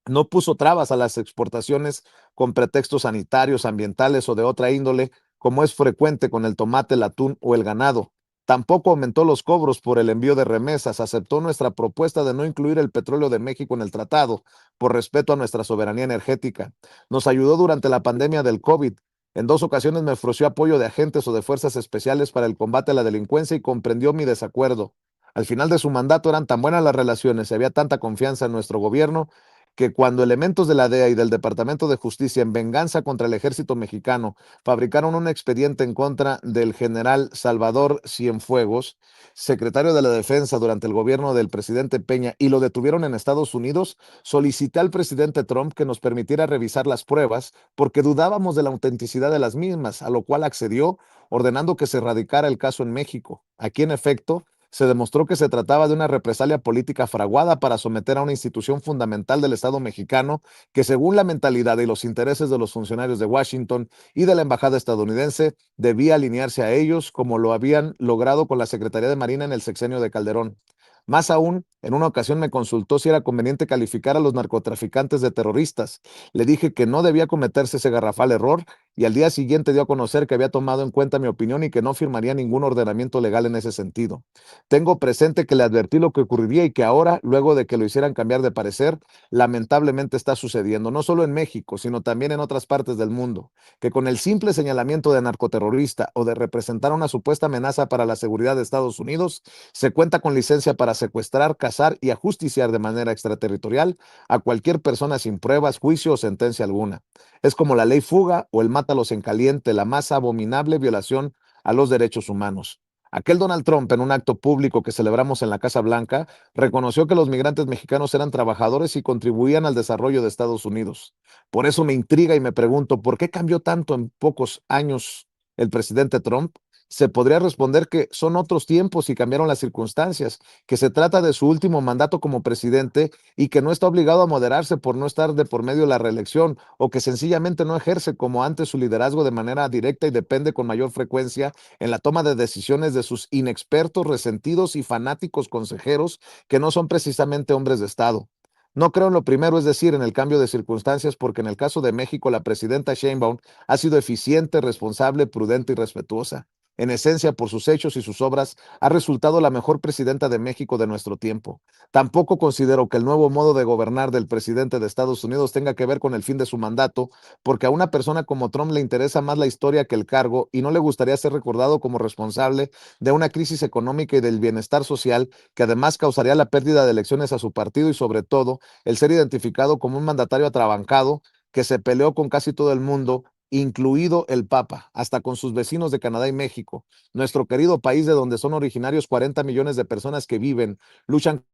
No puso trabas a las exportaciones con pretextos sanitarios, ambientales o de otra índole, como es frecuente con el tomate, el atún o el ganado. Tampoco aumentó los cobros por el envío de remesas, aceptó nuestra propuesta de no incluir el petróleo de México en el tratado, por respeto a nuestra soberanía energética. Nos ayudó durante la pandemia del COVID. En 2 ocasiones me ofreció apoyo de agentes o de fuerzas especiales para el combate a la delincuencia y comprendió mi desacuerdo. Al final de su mandato eran tan buenas las relaciones y había tanta confianza en nuestro gobierno que cuando elementos de la DEA y del Departamento de Justicia, en venganza contra el ejército mexicano, fabricaron un expediente en contra del general Salvador Cienfuegos, secretario de la Defensa durante el gobierno del presidente Peña, y lo detuvieron en Estados Unidos, solicité al presidente Trump que nos permitiera revisar las pruebas porque dudábamos de la autenticidad de las mismas, a lo cual accedió, ordenando que se radicara el caso en México. Aquí, en efecto, se demostró que se trataba de una represalia política fraguada para someter a una institución fundamental del Estado mexicano que, según la mentalidad y los intereses de los funcionarios de Washington y de la embajada estadounidense, debía alinearse a ellos como lo habían logrado con la Secretaría de Marina en el sexenio de Calderón. Más aún, en una ocasión me consultó si era conveniente calificar a los narcotraficantes de terroristas. Le dije que no debía cometerse ese garrafal error y al día siguiente dio a conocer que había tomado en cuenta mi opinión y que no firmaría ningún ordenamiento legal en ese sentido. Tengo presente que le advertí lo que ocurriría y que ahora, luego de que lo hicieran cambiar de parecer, lamentablemente está sucediendo, no solo en México, sino también en otras partes del mundo, que con el simple señalamiento de narcoterrorista o de representar una supuesta amenaza para la seguridad de Estados Unidos, se cuenta con licencia para secuestrar, cazar y ajusticiar de manera extraterritorial a cualquier persona sin pruebas, juicio o sentencia alguna. Es como la ley fuga o el mátalos en caliente, la más abominable violación a los derechos humanos. Aquel Donald Trump, en un acto público que celebramos en la Casa Blanca, reconoció que los migrantes mexicanos eran trabajadores y contribuían al desarrollo de Estados Unidos. Por eso me intriga y me pregunto, ¿por qué cambió tanto en pocos años el presidente Trump? Se podría responder que son otros tiempos y cambiaron las circunstancias, que se trata de su último mandato como presidente y que no está obligado a moderarse por no estar de por medio de la reelección o que sencillamente no ejerce como antes su liderazgo de manera directa y depende con mayor frecuencia en la toma de decisiones de sus inexpertos, resentidos y fanáticos consejeros que no son precisamente hombres de Estado. No creo en lo primero, es decir, en el cambio de circunstancias, porque en el caso de México la presidenta Sheinbaum ha sido eficiente, responsable, prudente y respetuosa. En esencia, por sus hechos y sus obras, ha resultado la mejor presidenta de México de nuestro tiempo. Tampoco considero que el nuevo modo de gobernar del presidente de Estados Unidos tenga que ver con el fin de su mandato, porque a una persona como Trump le interesa más la historia que el cargo y no le gustaría ser recordado como responsable de una crisis económica y del bienestar social que además causaría la pérdida de elecciones a su partido y sobre todo el ser identificado como un mandatario atrabancado que se peleó con casi todo el mundo, incluido el Papa, hasta con sus vecinos de Canadá y México, nuestro querido país de donde son originarios 40 millones de personas que viven, luchan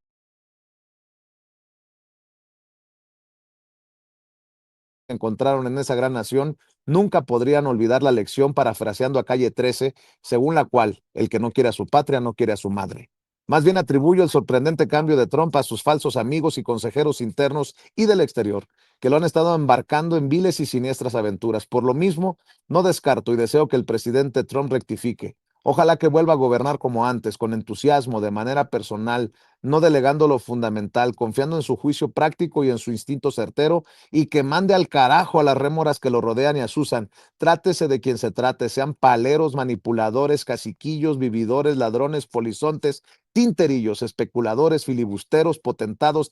que encontraron en esa gran nación, nunca podrían olvidar la lección parafraseando a Calle 13, según la cual el que no quiere a su patria no quiere a su madre. Más bien atribuyo el sorprendente cambio de Trump a sus falsos amigos y consejeros internos y del exterior, que lo han estado embarcando en viles y siniestras aventuras. Por lo mismo, no descarto y deseo que el presidente Trump rectifique. Ojalá que vuelva a gobernar como antes, con entusiasmo, de manera personal, no delegando lo fundamental, confiando en su juicio práctico y en su instinto certero, y que mande al carajo a las rémoras que lo rodean y asusan. Trátese de quien se trate, sean paleros, manipuladores, caciquillos, vividores, ladrones, polizontes, tinterillos, especuladores, filibusteros, potentados,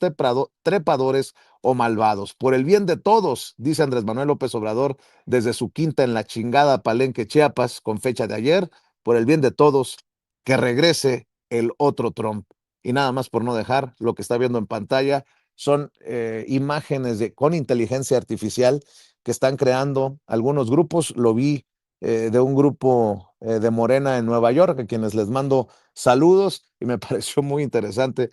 trepadores o malvados. Por el bien de todos, dice Andrés Manuel López Obrador desde su quinta en la chingada Palenque, Chiapas, con fecha de ayer, por el bien de todos, que regrese el otro Trump. Y nada más por no dejar, lo que está viendo en pantalla son imágenes con inteligencia artificial que están creando algunos grupos. Lo vi de un grupo de Morena en Nueva York, a quienes les mando saludos, y me pareció muy interesante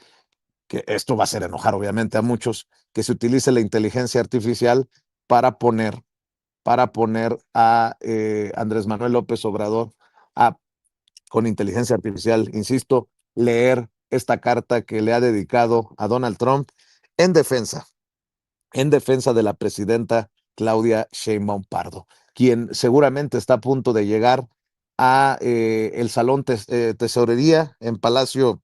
que esto va a hacer enojar obviamente a muchos, que se utilice la inteligencia artificial para poner a Andrés Manuel López Obrador con inteligencia artificial, insisto, leer esta carta que le ha dedicado a Donald Trump en defensa de la presidenta Claudia Sheinbaum Pardo, quien seguramente está a punto de llegar a el Salón Tesorería en Palacio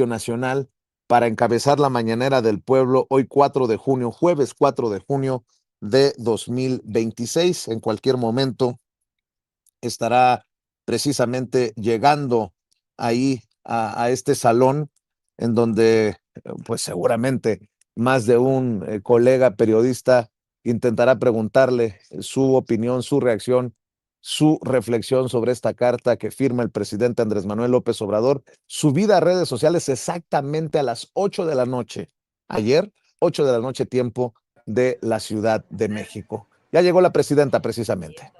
Nacional para encabezar la mañanera del pueblo hoy 4 de junio, jueves 4 de junio de 2026. En cualquier momento estará precisamente llegando ahí a este salón en donde pues seguramente más de un colega periodista intentará preguntarle su opinión, su reacción, su reflexión sobre esta carta que firma el presidente Andrés Manuel López Obrador, subida a redes sociales exactamente a las 8 de la noche, ayer, 8 de la noche, tiempo de la Ciudad de México. Ya llegó la presidenta precisamente.